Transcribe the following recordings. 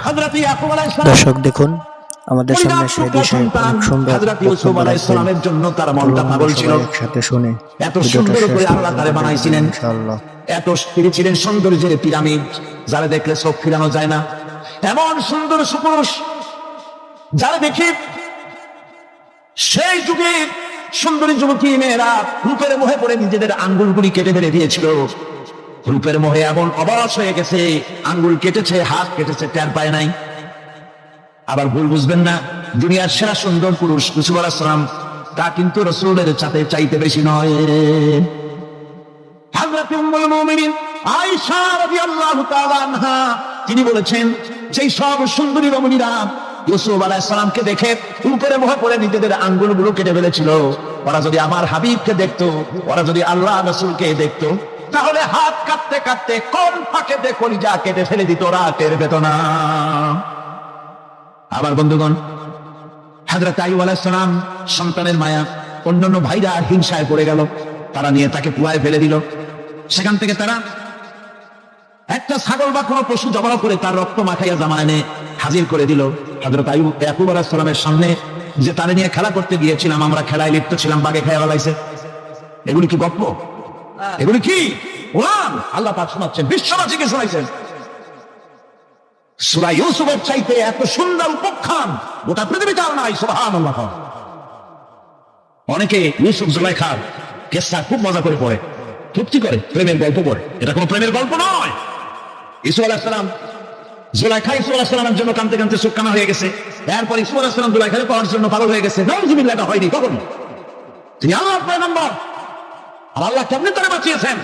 হযরত ইয়াকুব আলাইহিস সালাম দর্শক দেখুন আমাদের সামনে সেই বিষয়ে অনেক সুন্দর হযরত ইউসুফ আলাইহিস সালামের জন্য তার মনটা পাগল ছিল। একসাথে শুনে এত সুন্দর করে আল্লাহ তারে বানাইছিলেন, ইনশাআল্লাহ। এত তিনি ছিলেন সৌন্দর্যের পিরামিড, যারা দেখলে চোখ ফিরানো যায় না। এমন সুন্দর সুপুরুষ যারা দেখি সেই যুগে সুন্দরী যুবতী মেয়েরা রূপের মোহে পড়ে নিজেদের আঙ্গুলগুলি কেটে ফেলে দিয়েছিল। রূপের মোহে এমন অবশ হয়ে গেছে, আঙ্গুল কেটেছে, হাত কেটেছে, টের পায় নাই। আবার ভুল বুঝবেন না, দুনিয়ার সেরা সুন্দর পুরুষ ইউসুফ আলাইহিস সালাম তা কিন্তু রাসূলের চাইতে বেশি নয়। হযরত উম্মুল মুমিনিন আয়েশা রাদিয়াল্লাহু তাআলা আনহা তিনি বলেছেন, যেই সব সুন্দরী রমণীরা ইউসুফ আলাইহিস সালামকে দেখে রূপের মোহে পড়ে নিজেদের আঙ্গুলগুলো কেটে ফেলেছিল, ওরা যদি আমার হাবিবকে দেখতো, ওরা যদি আল্লাহ রাসূলকে দেখতো, তাহলে হাত কাটতে কাটতে কোন ফাঁকেতে কলিজা কেটে ফেলে দিত, ওরা টের পেত না। আবার বন্ধুগণ, হযরত আইয়ুব আলাইহিস সালাম সন্তানের মায়া, অন্যান্য ভাইরা হিংসায় পড়ে গেল, তারা নিয়ে তাকে কুয়ায় ফেলে দিল। সেখান থেকে তারা একটা ছাগল বা কোনো পশু জবাই করে তার রক্ত মাখাইয়া জামা এনে হাজির করে দিল হযরত ইয়াকুব আলাইহিস সালামের সামনে, যে তারে নিয়ে খেলা করতে গিয়েছিলাম, আমরা খেলায় লিপ্ত ছিলাম, বাগে খেয়ে ফেলাইছে। এগুলি কি গল্প? এগুলি কি কোরআন? আল্লাহ পাক শোনাচ্ছেন, বিশ্ববাসীকে শোনাইছেন। সূরা ইউসুফের চাইতে এত সুন্দর উপাখ্যান গোটা পৃথিবীতে আর নাই। সুবহানাল্লাহ। অনেকে ইউসুফ জুলাইখার কেসা খুব মজা করে পড়ে, তৃপ্তি করে, প্রেমের গল্প পড়ে। এটা কোনো প্রেমের গল্প নয়। ইউসুফ আলাইহিস সালাম জুলাইখা ইউসুফ আলাইহিস সালামের জন্য কাঁদতে কাঁদতে চোখ কানা হয়ে গেছে। এরপর ইউসুফ আলাইহিস সালাম জুলাইখাকে পাওয়ার জন্য পাগল হয়ে গেছে। নাউযুবিল্লাহ, এটা হয়নি কখন? তিনি আল্লাহর পয়গম্বর, আর আল্লাহ কেমনে তারা বাঁচিয়েছেন?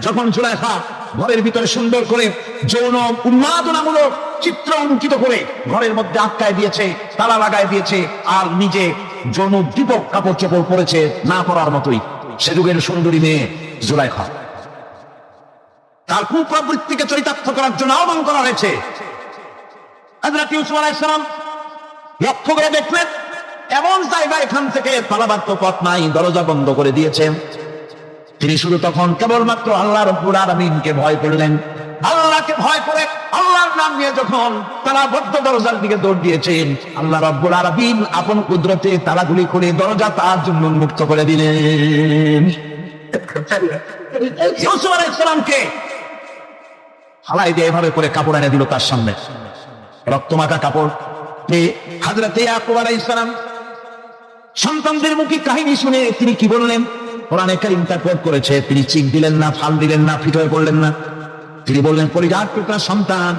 যখন জুলাইখা ঘরের ভিতরে সুন্দর করে যৌন উন্মাদনামূলক চিত্র অঙ্কিত করে ঘরের মধ্যে আটকায় দিয়েছে, তালা লাগায় দিয়েছে, আর নিজে যৌন দীপক কাপড় চোপড় পরেছে না পরার মতোই। সে যুগের সুন্দরী মেয়ে জুলাইখা, তার কুপ্রবৃত্তিকে চরিতার্থ করার জন্য আহ্বান করা হয়েছে। হযরত ইউসুফ আলাইহিস সালাম লক্ষ্য করে দেখলেন এমন জায়গা, এখান থেকে পালাবার তো পথ নাই, দরজা বন্ধ করে দিয়েছেন। তিনি শুধু তখন কেবলমাত্র আল্লাহ রাব্বুল আলামিনকে ভয় করলেন। আল্লাহকে ভয় করে আল্লাহর নাম নিয়ে যখন তালাবদ্ধ দরজার দিকে দৌড় দিয়েছেন, আল্লাহ রাব্বুল আলামিন আপন কুদরতে তালাগুলি খুলে দরজা তার জন্য উন্মুক্ত করে দিলেন। ইউসুফ আলাইহিস সালামকে হালাই দিয়ে এভাবে করে কাপড় এনে দিল তার সামনে, রক্তমাখা কাপড়। হযরত ইয়াকুব আলাইহিস সালাম সন্তানদের মুখে কাহিনী শুনে তিনি কি বললেন? কোরআনে কারীম তা কোট করেছে। তিনি চিক দিলেন না, ফাল দিলেন না, ফিট হয়ে পড়লেন না। তিনি বললেন, কলিজার টুকরা সন্তান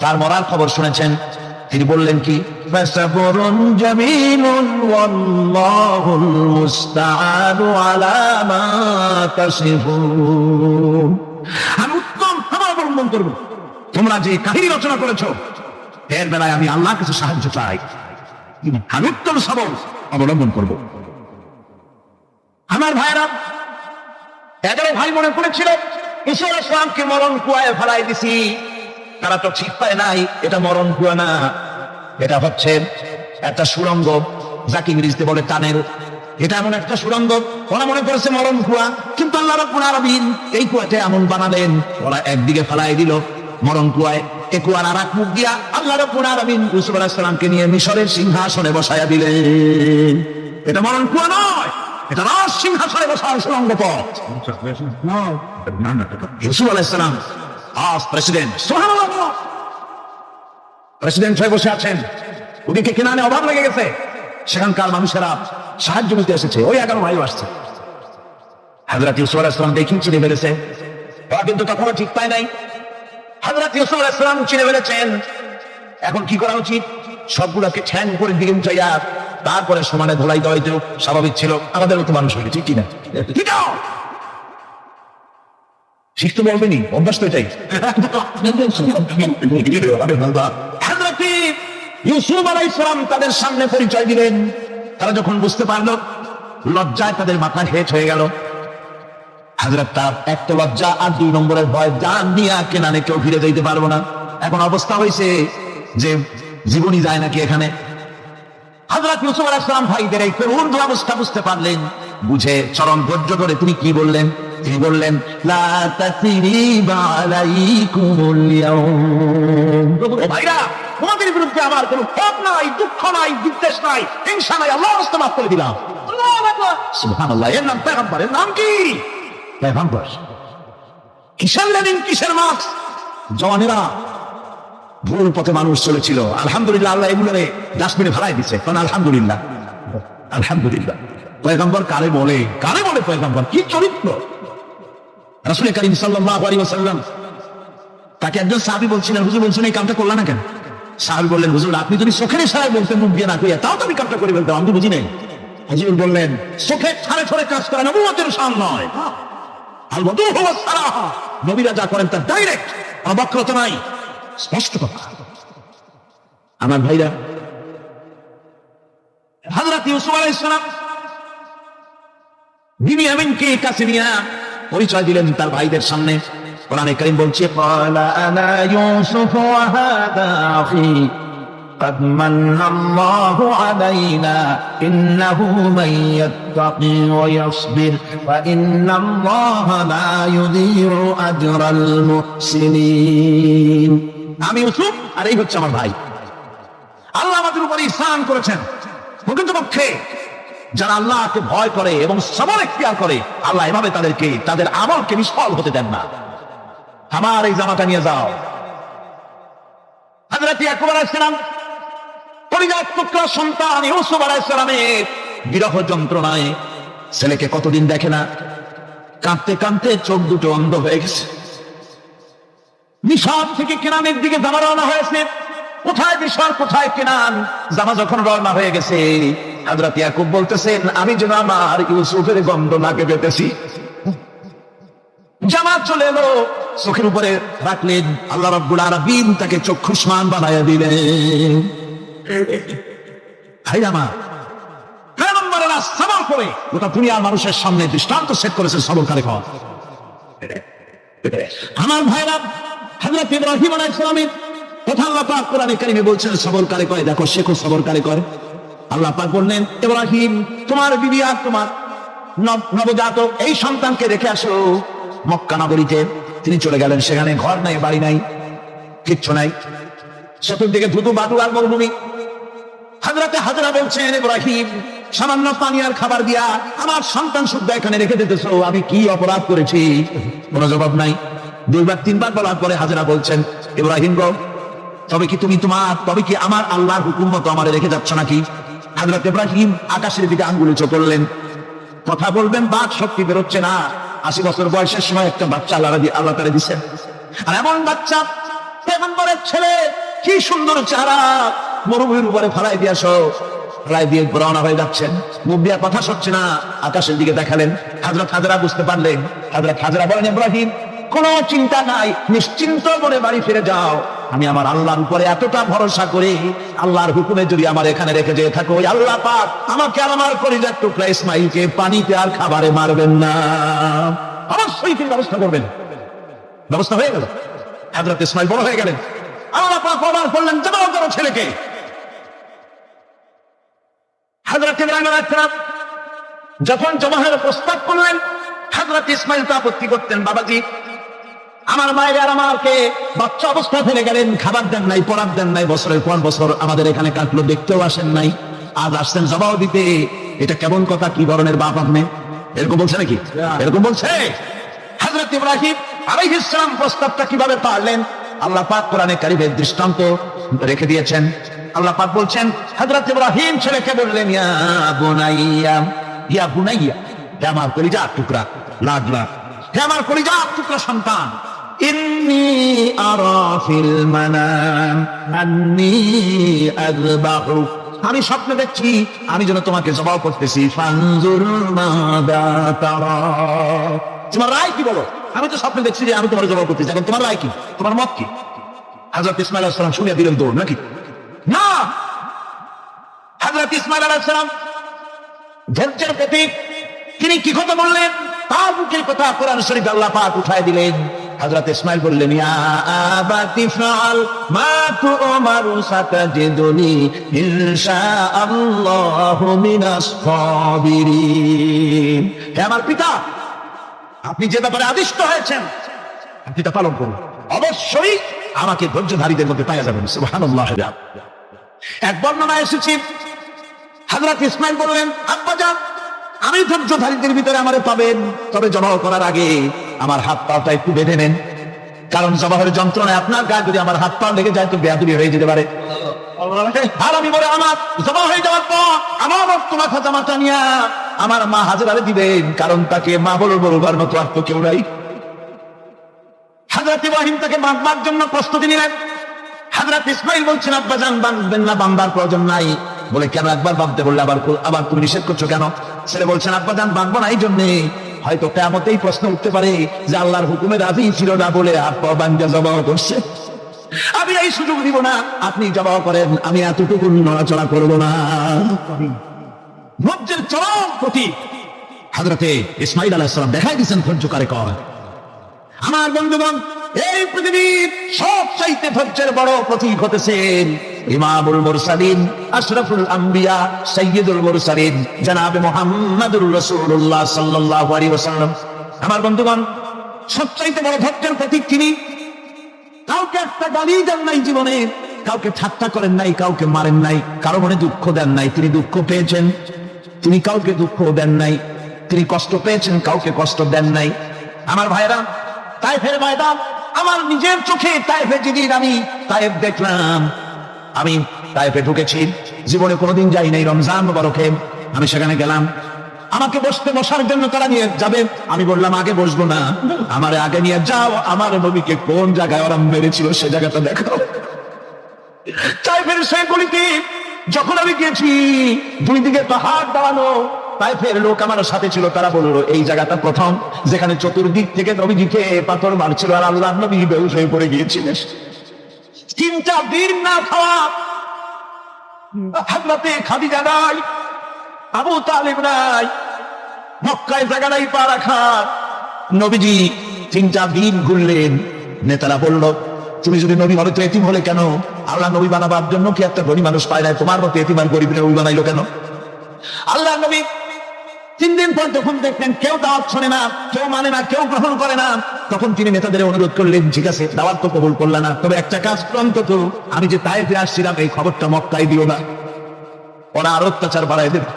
তার মরার খবর শুনেছেন। তিনি বললেন কি? ফাসাবরুন জামিলুন ওয়াল্লাহুল মুস্তাআনু আলা মা তাসিফুন। আমি উত্তম ক্ষমা অবলম্বন করব। তোমরা যে কাহিনী রচনা করেছো এর বেলায় আমি আল্লাহর কাছে সাহায্য চাই। আমি উত্তম সবল অবলম্বন করব। আমার ভাইরা, এগারো ভাই মনে করেছিল ইউসুফ আলাইহিস সালামকে মরণ কুয়ায় ফেলাই দিছি। তারা তো ঠিক পায় নাই এটা মরণ কুয়া না, এটা হচ্ছে একটা সুড়ঙ্গ, যাকে ইংরেজিতে বলে টানেল। এটা এমন একটা সুড়ঙ্গ, ওরা মনে করেছে মরণ কুয়া, কিন্তু আল্লাহ রাব্বুল আলামিন এই কুয়াতে এমন বানালেন, ওরা একদিকে ফেলাই দিল মরণ কুয়ায়, এই কুয়ার আর এক মুখ দিয়া আল্লাহ রাব্বুল আলামিন ইউসুফ আলাইহিস সালামকে নিয়ে মিশরের সিংহাসনে বসায়া দিলেন। এটা মরণ কুয়া নয়, এটা রাজ সিংহাসনে বসার সুড়ঙ্গ পথ। ইউসুফ আলাইহিস সালাম আজ প্রেসিডেন্ট, সুবহানাল্লাহ, প্রেসিডেন্ট হয়ে বসে আছেন। ওদিকে কেনানে অভাব লেগে গেছে, সেখানকার মানুষেরা সাহায্য নিতে এসেছে। ওই 11 ভাই আসছে। হযরত ইউসুফ আলাইহিস সালাম দেখেন চিনে ফেলেছে, ওরা কিন্তু তখনো ঠিক পায় নাই। হযরত ইউসুফ আলাইহিস সালাম চিনে ফেলেছেন। এখন কি করা উচিত? সবগুলোকে ঠ্যাং করে দিকে উঠাইয়া তারপরে সমানে ধোলাই দেওয়াই তো স্বাভাবিক ছিল, আমাদের মতো মানুষ হইলে, ঠিক কিনা? শিখতে বলবেনি, অভ্যাস তো এটাই। হযরত ইউসুফ আলাইহিস সালাম তাদের সামনে পরিচয় দিলেন। তারা যখন বুঝতে পারলো, লজ্জায় তাদের মাথা হেঁট হয়ে গেল। হযরত তার এক তো লজ্জা, আর 2 নম্বরের ভয়, জান নিয়ে কেনানে কেউ ফিরে যাইতে পারবো না। এখন অবস্থা হয়েছে যে জীবনই যায় নাকি এখানে। হযরত ইউসুফ আলাইহিস সালাম ভাইদের এই করুণ অবস্থা বুঝতে পারলেন, বুঝে চরম ধৈর্য ধরে তিনি কি বললেন? তিনি বললেন লা তাসরিবা আলাইকুমুল ইয়াউম। ও ভাইরা, তোমাদের বিরুদ্ধে আমার কোনো ক্ষোভ নাই, দুঃখ নাই, বিদ্বেষ নাই, হিংসা নাই, আল্লাহর রাস্তায় মাফ করে দিলাম। আল্লাহু আকবার, সুবহানাল্লাহ। এর নাম পয়গম্বর। এর নাম কি? পয়গম্বর। কিসের লেনিন, কিসের মার্কস? জওয়ানেরা, ভুল পথে মানুষ চলেছিল, আলহামদুলিল্লাহ আল্লাহ এগুলোরে ডাস্টবিনে ফেলাই দিচ্ছে। কারণ আলহামদুলিল্লাহ, আলহামদুলিল্লাহ। পয়গম্বর কারে বলে, কারে বলে পয়গম্বর? কি চরিত্র! রাসূল করিম সাল্লাল্লাহু আলাইহি ওয়াসাল্লাম তাকে একজন সাহাবী বলছিলেন, হুজুর বলছেন এই কামটা করলা না কেন? সাহাবী বললেন, হুজুর আপনি যদি চোখের ইশারায় বলতেন মুখ দিয়ে না কইয়া, তাও তো আমি কামটা করে ফেলতাম, আমি তো বুঝি নাই। হুজুর বললেন, চোখের ছাড়ে ছাড়ে কাজ করা নবুয়তের শান নয়। আল-ওয়াদু হুয়া সারাহা, নবীরা যা করেন তার ডাইরেক্ট, কোনো বক্রতা নাই, স্পষ্ট কথা। আমার ভাইরা, হযরত ইউসুফ আলাইহিস সালাম বিনিয়ামিনকে কাছে নিয়ে পরিচয় দিলেন তার ভাইদের সামনে। কোরআনে কারীম বলছে, ক্বালা আনা ইউসুফ ওয়া হাদা আখি قد من الله علينا إنه من يتقي ويصبر فإن الله لا يضيع أجر المحسنين। আমি ইউসুফ আর এই হচ্ছে আমার ভাই। আল্লাহ আমাদের উপর ইহসান করেছেন। প্রকৃতপক্ষে যারা আল্লাহকে ভয় করে এবং সবর ইখতিয়ার করে, আল্লাহ এভাবে তাদেরকে, তাদের আমলকে নিষ্ফল হতে দেন না। আমার এই জামাটা নিয়ে যাও। হযরত ইয়াকুব আলাইহিস সালাম পরিবার টুকরা সন্তান ইউসুফ আলাইহিস সালামের বিরহ যন্ত্রণায় ছেলেকে কতদিন দেখে না, কাঁদতে কাঁদতে চোখ দুটো অন্ধ হয়ে গেছে। মিশর থেকে কেনানের দিকে জামা রওনা হয়েছে। কোথায় মিশর, কোথায় কেনান? জামা যখন রওনা হয়ে গেছে, হযরত ইয়াকুব বলতেছেন, আমি যেন আমার ইউসুফের গন্ধ নাকে পেতেছি। জামা চলে এলো, চোখের উপরে রাখলেন, আল্লাহ রাব্বুল আলামিন তাকে চক্ষুষ্মান বানায়া দিলেন। ভাই আমার, পয়গম্বরেরা সবর করে গোটা দুনিয়ার মানুষের সামনে দৃষ্টান্ত সেট করেছে সবরকারী হওয়া। আমার ভাইরা, হযরত ইব্রাহিম আলাইহিস সালামের কথা আল্লাহ পাক কোরআনে কারীমে বলছেন সবরকারী করে, দেখো শেখো সবরকারী করে। আল্লাহ পাক বললেন, ইব্রাহিম তোমার বিবি আর তোমার নবজাতক এই সন্তানকে রেখে আসো মক্কা নগরীতে। তিনি চলে গেলেন, সেখানে ঘর নাই, বাড়ি নাই, কিচ্ছু নাই, চতুর্দিকে ধুধু বাটু আর মরুভূমি। হযরতে হাজরা বলছেন, ইব্রাহিম সামান্য পানি আর খাবার দিয়া আমার সন্তান শুদ্ধ এখানে রেখে দিতেছো, আমি কি অপরাধ করেছি? কোনো জবাব নাই। দুইবার তিনবার বলার পরে হাজরা বলছেন, ইব্রাহিম গো, তবে কি আমার আল্লাহর হুকুম মতো আমারে রেখে যাচ্ছ নাকি? হযরত ইব্রাহিম আকাশের দিকে আঙ্গুল উঁচু করলেন। কথা বলবেন, বাক শক্তি বেরোচ্ছে না। 80 বছর বয়সের সময় একটা বাচ্চা আল্লাহ তাআলা দিচ্ছেন। আর এমন বাচ্চা, পয়গম্বরের ছেলে, কি সুন্দর চেহারা, মরুভূমির উপরে ফেলাই দিয়ে রওনা হয়ে যাচ্ছেন। মুখ দিয়ে কথা সরছে না, আকাশের দিকে দেখালেন। হযরত হাজরা বুঝতে পারলেন। হযরত হাজরা বলেন, ইব্রাহিম কোনো চিন্তা নাই, নিশ্চিন্ত মনে বাড়ি ফিরে যাও। আমি আমার আল্লাহর উপরে এতটা ভরসা করি, আল্লাহর হুকুমে যদি আমার এখানে রেখে যেয়ে থাকো, আল্লাহ পাক আমাকে আর আমার কলিজার টুকরা ইসমাইলকে পানিতে আর খাবারে মারবেন না, অবশ্যই তিনি ব্যবস্থা করবেন। ব্যবস্থা হয়ে গেল। হযরত ইসমাইল বড় হয়ে গেলেন। আল্লাহ পাক প্রমাণ করলেন, জবাব দাও ছেলেকে। হযরত ইব্রাহিম আলাইহিস সালাম যখন জবাহের প্রস্তাব করলেন, হযরত ইসমাইল তো আপত্তি করতেন, বাবাজি আমার মায়ের আর আমাকে বাচ্চা অবস্থা ফেলে গেলেন, খাবার দেন নাই, পরার দেন নাই, বছরের পর বছর আমাদের এখানে কাটলো, দেখতেও আসেন নাই, আজ আসছেন জবাব দিতে। এটা কেমন কথা? কি ধরনের বাপ আপনি? এরকম বলছে নাকি? এরকম বলছে? হযরত ইব্রাহিম আলাইহিস সালাম প্রস্তাবটা কিভাবে পারলেন? আল্লাহ পাক কোরআনে কারীমের দৃষ্টান্ত রেখে দিয়েছেন। আল্লাহ পাক বলছেন, হযরত ইব্রাহিম ছেলেকে বললেন, ইয়া বুনাইয়া, ইয়া বুনাইয়া, হে আমার কলিজার টুকরা, লাডলা, হে আমার কলিজার টুকরা সন্তান, ইন্নী আরা ফিল মানাম আন্নী আযবাহু, আমি স্বপ্নে দেখছি আমি যেন তোমাকে জবাব করতেছি। ফানজুর মাযা তারা, তোমার রায় কি বলো? আমি তো স্বপ্নে দেখছি যে আমি তোমার জবাব করতেছি, এখন তোমার রায় কি, তোমার মত কি? হযরত ইসমাঈল আলাইহিস সালাম শুনিয়ে দিলেন দৌড় নাকি? না, হযরত ইসমাঈল আলাইহিস সালাম ধৈর্যের প্রতীক, তিনি কি কথা বললেন? তার মুখের কথা কোরআন শরীফে আল্লাহ পাক উঠায় দিলেন। হযরত ইসমাঈল বললেন, ইয়া আবাতি ফাআল মা তু'মারু সাতাজিদুনি ইনশাআল্লাহু মিনাস সাবিরিন। হে আমার পিতা, আপনি যে ব্যাপারে আদিষ্ট হয়েছেন আপনি তা পালন করুন, অবশ্যই আমাকে ধৈর্যধারীদের মধ্যে পাওয়া যাবেন। সুবহানাল্লাহ। এক বর্ণনা এসেছে, হযরত ইসমাঈল বললেন, আব্বাজান আমি ধৈর্যধারীদের ভিতরে আমারে পাবেন, তবে জবাহ করার আগে আমার হাত পাটা একটু বেঁধে নেন, কারণ জবাহের যন্ত্রণায় আপনার গায়ে যদি আমার হাত পা লেগে যায় তো বেয়াদবি হয়ে যেতে পারে। আর আমি বলে আমার জবাহ হয়ে যাওয়ার পর আমার রক্ত মাখা জামাটা নিয়ে আমার মা হাজেরারে দিবেন, কারণ তাকে মা বলবার মতো আর তো কেউ নাই। হযরত ইব্রাহিম তাকে বাঁধবার জন্য প্রস্তুতি নিলেন। হযরত ইসমাঈল বলছেন, আব্বাজান বাঁধবেন না, বাঁধবার প্রয়োজন নাই। বলে, কেন? একবার বাঁধতে বললে আবার তুমি নিষেধ করছো কেন? ছেলে বলছেন, আব্বাজান বাঁধবো না এই জন্যে, হয়তো কিয়ামতেই প্রশ্ন উঠতে পারে যে আল্লাহর হুকুমে রাজি ছিল না বলে হাত পা বাঁধা জবাহ করছে। আমি এই সুযোগ দিব না, আপনি জবাহ করেন, আমি এতটুকু নড়াচড়া করবো না। ধৈর্যের চরম প্রতীক হযরতে ইসমাঈল আলাইহিস সালাম দেখাই দিয়েছেন ধৈর্য কারে কয়। আমার বন্ধুগণ, এই পৃথিবীর সবচাইতে ধৈর্যের বড় প্রতীক হতেছেন ইমামুল মুরসালিন, আশরাফুল আম্বিয়া, সাইয়্যিদুল মুরসালিন জনাবে মুহাম্মদুর রাসূলুল্লাহ সাল্লাল্লাহু আলাইহি ওয়াসাল্লাম। আমার বন্ধুগণ, সবচাইতে বড় ধৈর্যের প্রতীক তিনি। কাউকে একটা গালি দেন নাই জীবনে, কাউকে ঠাট্টা করেন নাই, কাউকে মারেন নাই, কারো মনে দুঃখ দেন নাই। তিনি দুঃখ পেয়েছেন, তিনি কাউকে দুঃখ দেন নাই। তিনি কষ্ট পেয়েছেন, কাউকে কষ্ট দেন নাই। আমার ভাইরা, তায়েফের ময়দান, আমার নিজের চোখে তায়েফে যেদিন আমি তায়েফ দেখলাম, আমি তায়েফে ঢুকেছি, জীবনে কোনোদিন যাই নাই। রমজান মুবারকে আমি সেখানে গেলাম, আমাকে বসার জন্য তারা নিয়ে যাবে। আমি বললাম, আগে বসবো না, আমারে আগে নিয়ে যাও, আমার নবীকে কোন জায়গায় ওরা মেরেছিল সে জায়গাটা দেখাও। তায়েফের সেই গলিতে যখন আমি গেছি, দুই দিকে পাহাড় দাঁড়ানো, তায়েফের লোক আমার সাথে ছিল, তারা বলল, এই জায়গাটা প্রথম যেখানে চতুর্দিক থেকে নবীজিকে পাথর মারছিল আর আল্লাহর নবী বেহুশ হয়ে পড়ে গিয়েছিলেন। 3-4 দিন না খাওয়া, হযরতে খাদিজা নাই, আবু তালিব নাই, মক্কায় জায়গা নাই পা রাখার। নবীজি 3-4 দিন ঘুরলেন। নেতারা বলল, তুমি যদি নবী হলে তো এতিম হলে কেন? আল্লাহ নবী বানাবার জন্য কি একটা ধনী মানুষ পায় না? তোমার মতো এতিম আর গরিব নবী বানাইলো কেন? আল্লাহ নবী 3 দিন পর যখন দেখলেন কেউ দাওয়াত শোনে না, কেউ মানে না, কেউ গ্রহণ করে না, তখন তিনি নেতাদের অনুরোধ করলেন, ঠিক আছে দাওয়াত তো কবুল করলে না, তবে একটা কাজ অন্তত, আমি যে তায়েফে আসছিলাম এই খবরটা মক্কায় দিও না, ওরা আরো অত্যাচার বাড়াই দেবে।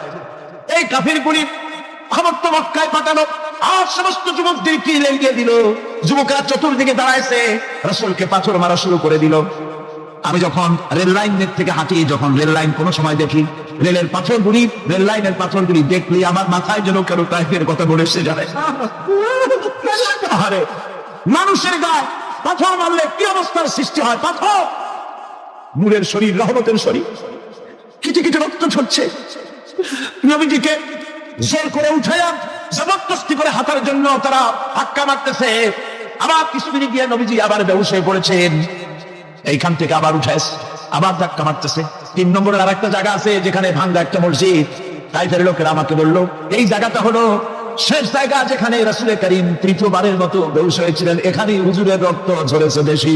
এই কাফিরগুলি খবর তো মক্কায় পাঠালো, আর সমস্ত যুবকদেরকে লেলিয়ে দিল। যুবকরা চতুর্দিকে দাঁড়াইছে, রাসূলকে পাথর মারা শুরু করে দিল। আমি যখন রেল লাইনের থেকে হাঁটি, যখন রেল লাইন কোনো সময় দেখি, রেলের পাথরগুলি, রেল লাইনের পাথরগুলি দেখলি আমার মাথায় যেন কেন তাইফের কথা বলে এসে যাবে। আরে মানুষের গায়ে পাথর মারলে কি অবস্থার সৃষ্টি হয়? পাথর নূরের শরীর, রহমতের শরীর, কিছু কিছু রক্ত ঝরছে। নবীজিকে জোর করে উঠাইয়া জবরদস্তি করে হাঁটার জন্য তারা ধাক্কা মারতেছে। আবার কিছুদিন গিয়ে নবীজি আবার বেহুশ হয়ে পড়েছেন, এইখান থেকে আবার উঠায় আবার ধাক্কা মারতেছে। 3 নম্বরের আর একটা জায়গা আছে যেখানে ভাঙ্গা একটা মসজিদ। তাইফের লোকেরা আমাকে বললো, এই জায়গাটা হলো শেষ জায়গা যেখানে রাসূল করিম 3য়বারের মতো বেহুশ হয়েছিলেন, এখানেই হুজুরের রক্ত ঝরেছে বেশি।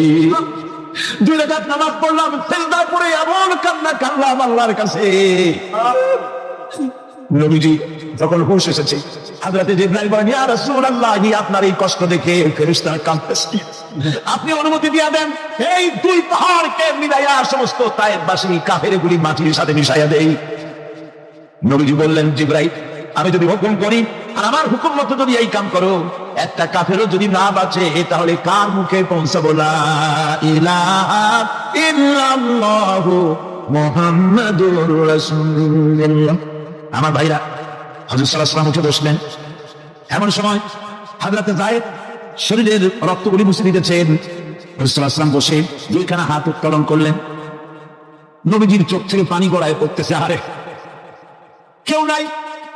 2 রাকাত নামাজ পড়লাম, সিজদা করে এমন কান্না কাঁদলাম আল্লাহর কাছে। নবীজি যখন হুঁশ এসেছে, হযরতে জিবরাইল বলেন, ইয়া রাসূলুল্লাহ, আপনার এই কষ্ট দেখে ফেরেশতারা কাঁদতেছে, আপনি অনুমতি দিয়ে দেন এই 2 পাহাড়কে মিলাইয়া সমস্ত তায়েফবাসী কাফেরগুলি মাটির সাথে মিশাইয়া দেই। নবীজি বললেন, জিবরাইল, আমি যদি হুকুম করি আর আমার হুকুম মতো যদি এই কাম করো, একটা কাফেরও যদি না বাঁচে, তাহলে কার মুখে পৌঁছাবো লা ইলাহা ইল্লাল্লাহু মুহাম্মাদুর রাসূলুল্লাহ। আমার ভাইরা, হযরত সাল্লাল্লাহু আলাইহি ওয়াসাল্লাম উঠে বসলেন। এমন সময় হযরতে যায়েদ শরীরের রক্তগুলি মুছে দিতেছেন। হযরত সাল্লাল্লাহু আলাইহি ওয়াসাল্লাম বসে 2খানা হাত উত্তোলন করলেন। নবীজির চোখ থেকে পানি গড়ায় পড়তেছে। আরে কেউ নাই,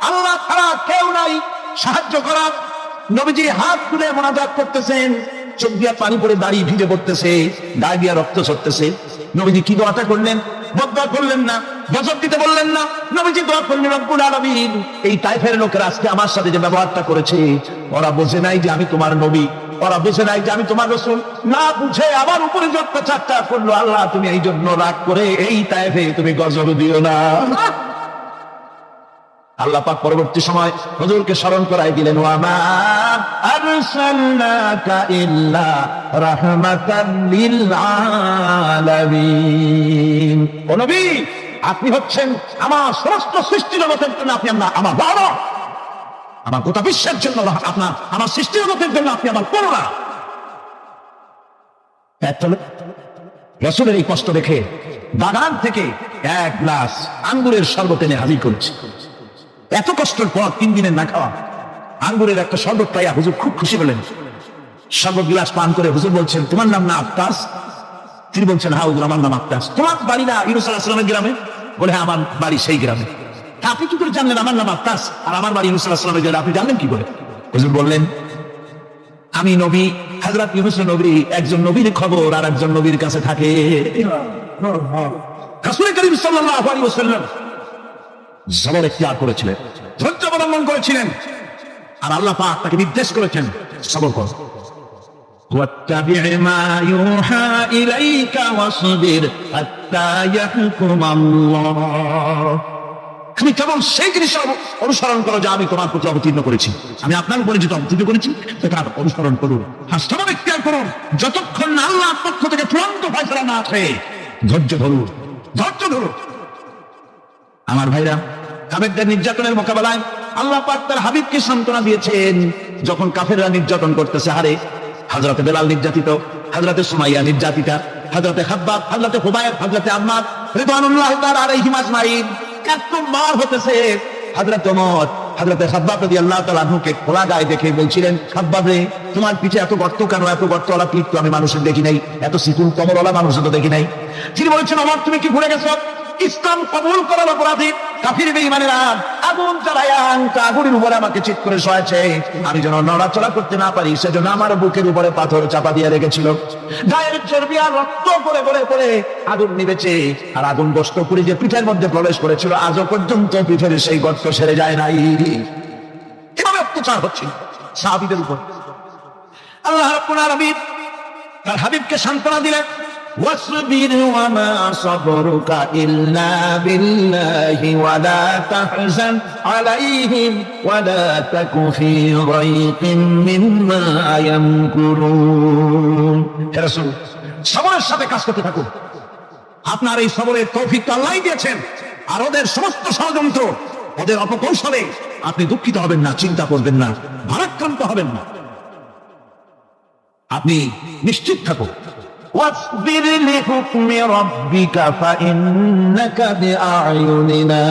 আল্লাহ ছাড়া কেউ নাই সাহায্য করার। নবীজি হাত তুলে মোনাজাত করতেছেন, চোখ দিয়া পানি পড়ে দাড়ি ভিজে পড়তেছে, দাড়ি দিয়া রক্ত ঝরতেছে। নবীজি কি দোয়াটা করলেন? বদদোয়া করলেন না, গজব দিতে বললেন না। নবীজি দোয়া করলেন, রব্বুল আলামিন, এই তায়েফের লোকেরা আজকে আমার সাথে যে ব্যবহারটা করেছে, ওরা বোঝে নাই যে আমি তোমার নবী, ওরা বুঝে নাই যে আমি তোমার রাসূল, না বুঝে আমার উপরে যে অত্যাচারটা করলো, আল্লাহ তুমি এই জন্য রাগ করে এই তায়েফে তুমি গজব দিও না। আল্লাহ পাক পরবর্তী সময় হুজুরকে স্মরণ করাই দিলেন, ওয়া মা আরসালনাকা ইল্লা রাহমাতাল লিল আলামিন। ও নবী, আপনি হচ্ছেন আমার সমস্ত সৃষ্টি জগতের জন্য, আপনি আমার বাবা, আমার গোটা বিশ্বের জন্য আপনার, আমার সৃষ্টি জগতের জন্য আপনি আমার করুণা। রাসূলের এই কষ্ট দেখে বাগান থেকে এক গ্লাস আঙ্গুরের শরবত এনে হাজির করেছে। এত কষ্টের পর 3 দিনের না খাওয়া আঙ্গুরের একটা শরবত পাইয়া হুজুর খুব খুশি হলেন। শরবত গ্লাস পান করে হুজুর বলছেন, তোমার নাম না আফতাস? তিনি বলছেন, হ্যাঁ হুজুর, আমার নাম আফতাস। তোমার বাড়ি না ইউনূস আলাইহিস সালামের গ্রামে? বলে, হ্যাঁ, আমার বাড়ি সেই গ্রামে। আপনি কি করে জানলেন আমার নাম আফতাস আর আমার বাড়ি ইউনূস আলাইহিস সালামের গ্রামে? আপনি জানলেন কি করে? হুজুর বললেন, আমি নবী, হযরত ইউনূস নবী, একজন নবীর খবর আর একজন নবীর কাছে থাকে। রাসূল করিম সাল্লাল্লাহু আলাইহি ওয়াসাল্লাম সবর ইখতিয়ার করেছিলেন, ধৈর্য অবলম্বন করেছিলেন, আর আল্লাহ পাক তাকে নির্দেশ করেছেন সবর কর। واتبع ما يوحى إليك واصبر حتى يحكم الله। তুমি কেবল সেই জিনিস অনুসরণ করো যা আমি তোমার প্রতি অবতীর্ণ করেছি, আমি আপনার উপরে যেটা অবতীর্ণ করেছি তার অনুসরণ করুন, সবর ইখতিয়ার করুন, যতক্ষণ না আল্লাহর পক্ষ থেকে চূড়ান্ত ফয়সালা না আসে। ধৈর্য ধরুন, ধৈর্য ধরুন। আমার ভাইরা, কাফেরদের নির্যাতনের মোকাবেলায় আল্লাহ পাক তার হাবিবকে সান্ত্বনা দিয়েছেন। যখন কাফেররা নির্যাতন করতেছে, হারে হযরতে বেলাল নির্যাতিত, হযরতে সুমাইয়া নির্যাতিতা, হযরতে খাব্বাব, হযরতে হুবায়ব, হযরতে আম্মার রিদওয়ানুল্লাহি তাআলা আলাইহিম আজমাইন কত মার হতেছে। হযরত ওমর হযরতে খাব্বাব রাদিয়াল্লাহু তাআলা আনহুকে খোলা গায়ে দেখে বলছিলেন, খাব্বাব রে, তোমার পিঠে এত গর্ত কেন? এত গর্তওয়ালা পিঠ তো আমি মানুষের দেখি নাই, এত সিকুল কমরওয়ালা মানুষের তো দেখি নাই। তিনি বলছেন, ওমর, তুমি কি ভুলে গেছো? ইসলাম কবুল করার অপরাধী কাফির বেঈমানেরা আগুন জ্বালায়া আগুনের উপরে আমাকে চিৎ করে শোয়াছে। আমি যেন নড়াচড়া করতে না পারি সেজন্য আমার বুকের উপরে পাথর চাপা দিয়ে রেখেছিল। গায়ের চর্বি আর রক্ত করে করে করে আগুন নিবেছে, আর আগুন গোশত পুড়ে যে পিঠের মধ্যে প্রবেশ করেছিল আজও পর্যন্ত পিঠের সেই গর্ত সেরে যায় নাই। এভাবে অত্যাচার হচ্ছিল সাহাবীদের উপর। আল্লাহ রাব্বুল আলামিন তার হাবিবকে সান্ত্বনা দিলেন, واصبر وما صبرك إلا بالله ولا تحزن عليهم ولا تك في ضيق مما يمكرون। হে রাসূল, সবরের সাথে কাজ করতে থাকুন। আপনার এই সবরের তৌফিক তো আল্লাহই দিয়েছেন, আর ওদের সমস্ত ষড়যন্ত্র, ওদের অপকৌশলে আপনি দুঃখিত হবেন না, চিন্তা করবেন না, ভারাক্রান্ত হবেন না। আপনি নিশ্চিত থাকুন। واصبر لحكم ربك فإنك بأعيننا।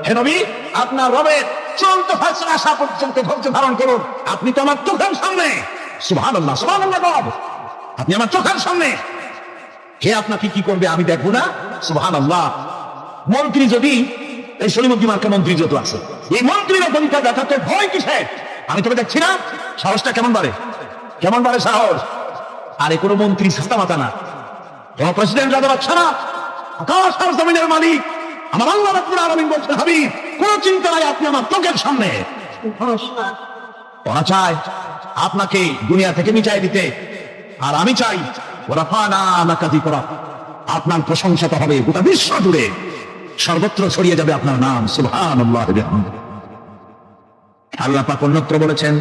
হে নবী, আপনার রবের চূড়ান্ত ফয়সালা আসা পর্যন্ত ধৈর্য ধারণ করুন। আপনি তো আমার চোখের সামনে। সুবহানাল্লাহ, সুবহানাল্লাহ গড, আপনি আমার চোখের সামনে। কে আপনাকে কি করবে আমি দেখবো না? সুবহানাল্লাহ। মন্ত্রী যদি, এই সলিমুদ্দিন মার্কা মন্ত্রী যত আছে, এই মন্ত্রীর ভূমিকা দেখাতে ভয় কিসের? আমি তোকে দেখছি না, সাহসটা কেমন বাড়ে, কেমন বাড়ে সাহস। আরে কোন মন্ত্রী ছাতা মাতা না, তোমার প্রেসিডেন্ট রাজা বাদশা না, আকাশ আর জমিনের মালিক আমার আল্লাহ রাব্বুল আলামিন বলছেন, হাবিব, কোন চিন্তা নাই, আপনি আমার চোখের সামনে। ওরা চায় আপনাকে দুনিয়া থেকে মিটাই দিতে, আর আমি চাই ওরাফানা লাকা যিকরা, আপনার প্রশংসা তো হবে গোটা বিশ্ব জুড়ে, সর্বত্র ছড়িয়ে যাবে আপনার নাম। সুবহানাল্লাহ। আল্লাহ পাক অন্যত্র বলেছেন,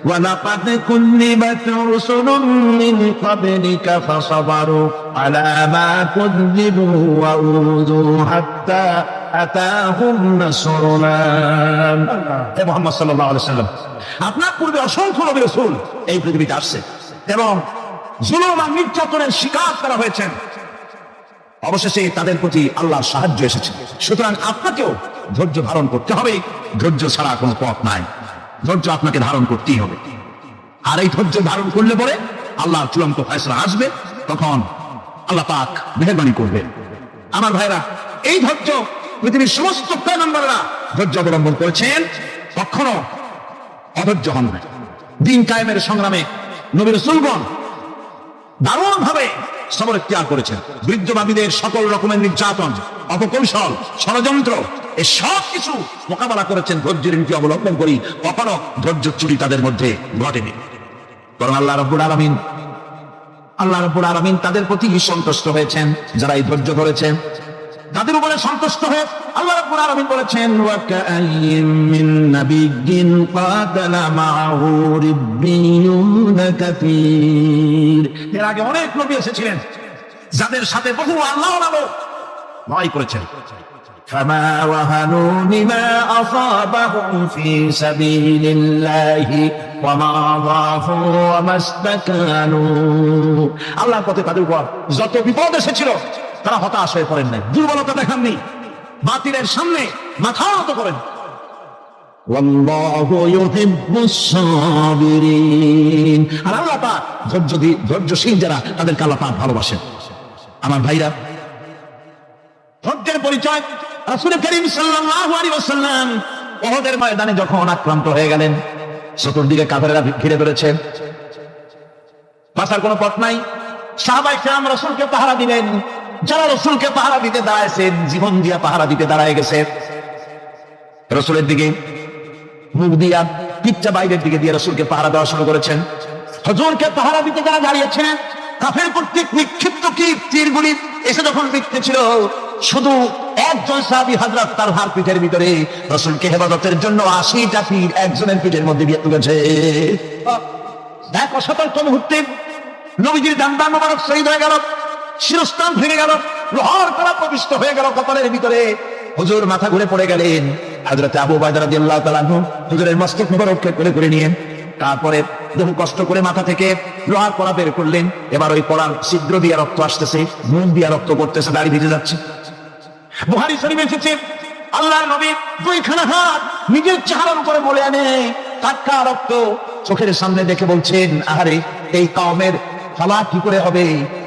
ওয়ালাকাদ কুযযিবাত রুসুলুম মিন ক্বাবলিকা ফাসাবারু আলা মা কুযযিবু ওয়া উযু হাত্তা আতাহুম নাসরুনা। হে মুহাম্মদ সাল্লাল্লাহু আলাইহি ওয়াসাল্লাম, আপনার পূর্বে অসংখ্য নবী রাসূল এই পৃথিবীতে আসছে এবং জুলুম আর নির্যাতনের শিকার তারা হয়েছেন। অবশেষে তাদের প্রতি আল্লাহর সাহায্য এসেছে। সুতরাং আপনাকেও ধৈর্য ধারণ করতে হবে, ধৈর্য ছাড়া কোনো পথ নাই। ধৈর্য আপনাকে ধারণ করতেই হবে, আর এই ধৈর্য ধারণ করলে পরে আল্লাহর চূড়ান্ত ফয়সালা আসবে, তখন আল্লাহ পাক মেহেরবানি করবেন। আমার ভাইরা, এই ধৈর্য পৃথিবীর সমস্ত পয়গম্বররা ধৈর্য অবলম্বন করেছেন, কখনো অধৈর্য হন না। দিন কায়েমের সংগ্রামে নবী রাসূলগণ দারুণ ভাবে সবর ইখতিয়ার করেছেন। বৃদ্ধবাদীদের সকল রকমের নির্যাতন, অপকৌশল, ষড়যন্ত্র, এই সব কিছু মোকাবেলা করেছেন ধৈর্যের নীতি অবলম্বন করি। কখনো ধৈর্য চুরি তাদের মধ্যে ঘটেনি, বরং আল্লাহ রাব্বুল আলামিন তাদের প্রতি সন্তুষ্ট হয়েছেন যারা এই ধৈর্য ধরেছেন। যাদের উপরে সন্তুষ্ট হয়ে আল্লাহ রাব্বুল আলামিন বলেছেন ওয়া কাআইয়িম মিন নাবিয়্যিন কাতালা মাআহু রিব্বিয়ুন কাসীর। এর আগে অনেক নবী এসেছিলেন যাদের সাথে বহু আল্লাহর লোক লড়াই করেছেন। فما وهنوا لما أصابهم في سبيل الله وما ضعفوا وما استكانوا। আল্লাহর পথে তাদের উপর যত বিপদ এসেছিল তারা হতাশ হয়ে পড়েন নাই, দুর্বলতা দেখাননি, বাতিলের সামনে মাথা নত করেন। ওয়াল্লাহু ইউহিব্বুস সাবিরিন। আর আল্লাহ পাক ধৈর্যশীল যারা তাদেরকে আল্লাহ পাক ভালোবাসেন। আমার ভাইরা, ধৈর্যের পরিচয় রাসূল করিম সাল্লাল্লাহু আলাইহি ওয়াসাল্লাম উহুদের ময়দানে যখন আক্রান্ত হয়ে গেলেন, চতুর্দিকে কাফেররা ঘিরে ধরেছে, বাঁচার কোনো পথ নাই। সাহাবায়ে কেরাম রাসূলকে পাহারা দিলেন। যারা রাসূলকে পাহারা দিতে দাঁড়াইছেন, জীবন দিয়া পাহারা দিতে দাঁড়ায় গেছে, রাসূলের দিকে মুখ দিয়া পিঠটা বাইরের দিকে দিয়ে রাসূলকে পাহারা দেওয়া শুরু করেছেন। হুজুরকে পাহারা দিতে যারা দাঁড়িয়েছিলেন, কাফের কর্তৃক নিক্ষিপ্ত তীরগুলি এসে যখন বিঁধতেছিল, শুধু একজন সাহাবী হযরত তালহার পিঠের ভিতরে রাসূলকে হেফাজতের জন্য 80টা তীর একজনের পিঠের মধ্যে দিয়ে তুলেছে। এক অসতর্ক মুহূর্তে নবীজির দান্দান মোবারক শহীদ হয়ে গেল, শিরস্ত্রাণ ভেঙে গেল, লোহার কড়া প্রবিষ্ট হয়ে গেল কপালের ভিতরে। হুজুর মাথা ঘুরে পড়ে গেলেন। হযরত আবু উবাইদা রাদিয়াল্লাহু তাআলা আনহু হুজুরের মস্তক মোবারককে করে নিয়ে তারপরে বহু কষ্ট করে মাথা থেকে লোহার কড়া বের করলেন। এবার ওই কড়ার ছিদ্র দিয়ে রক্ত আসতেছে, মুখ দিয়ে রক্ত পড়তেছে, দাড়ি ভিজে যাচ্ছে। বুখারী শরীফে এসেছে আল্লাহর নবী দুইখানা হাত নিজের চেহারার উপরে বলে আনে, টাটকা রক্ত চোখের সামনে দেখে বলছেন, আহারে এই কওমের হালাক কি করে হবে,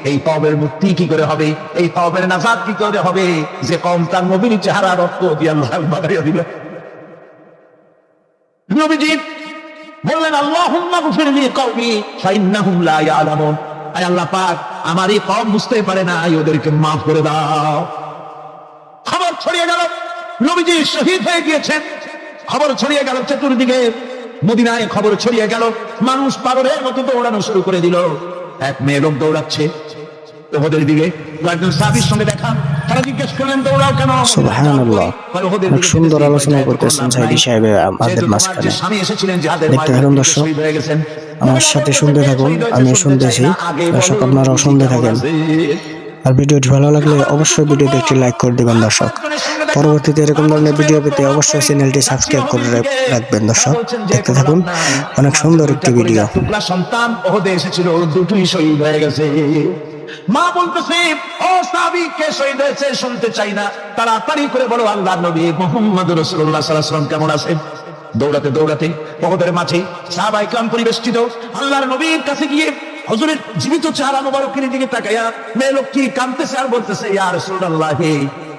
এই কওমের মুক্তি কি করে হবে, এই কওমের নাজাত কি করে হবে, যে কওম তার নবীর চেহারা রক্ত দিয়ে আল্লাহ বাগাইয়া দিল। নবীজি বললেন, আল্লাহুম্মা গফির লি কওমি ফাইন্নাহুম লা ইয়ালামুন। আয় আল্লাহ পাক, আমার এই কওম বুঝতে পারে না, ওদেরকে মাফ করে দাও। খবর ছড়িয়ে গেল নবীজি শহীদ হয়ে গিয়েছেন। খবর ছড়িয়ে গেল চতুর্দিকে, মদিনায় খবর ছড়িয়ে গেল। মানুষ পাগলের মতো দৌড়ানো শুরু করে দিল। এক মেয়ে লোক দৌড়াচ্ছে ওদের দিকে, একজন সাহাবীর সঙ্গে দেখা। তারা জিজ্ঞেস করলেন, দৌড়াও কেন? সুবহানাল্লাহ। অনেক সুন্দর আলোচনা করতেছেন সাইদি সাহেব আমাদের মাঝখানে। দেখতে থাকুন দর্শক, আমার সাথে শুনতে থাকুন, আমি শুনতেছি, দর্শক আপনারাও শুনতে থাকেন। আর ভিডিওটি ভালো লাগলে অবশ্যই ভিডিওতে একটি লাইক করে দিবেন দর্শক। পরবর্তীতে এরকম ধরনের ভিডিও পেতে অবশ্যই চ্যানেলটি সাবস্ক্রাইব করে রাখবেন দর্শক। দেখতে থাকুন, অনেক সুন্দর একটি ভিডিও। সন্তান ওহদে এসেছিল, দুটোই শহীদ হয়ে গেছে। মা বলতেছে, ও সাহাবী কে শহীদ হয়েছে শুনতে চাই না, তাড়াতাড়ি করে বলো আল্লাহর নবী মুহাম্মদ রাসূলুল্লাহ সাল্লাল্লাহু আলাইহি ওয়াসাল্লাম কেমন আছেন। দৌড়াতে দৌড়াতে ওহদের মাঝে সাহাবায়ে কেরাম পরিবেষ্টিত আল্লাহর নবীর কাছে গিয়ে হুজুরের জীবিত চেহারা মোবারকের দিকে তাকায়া মেয়ে লোকটি কাঁদতেছে আর বলতেছে, ইয়া রাসূলুল্লাহ,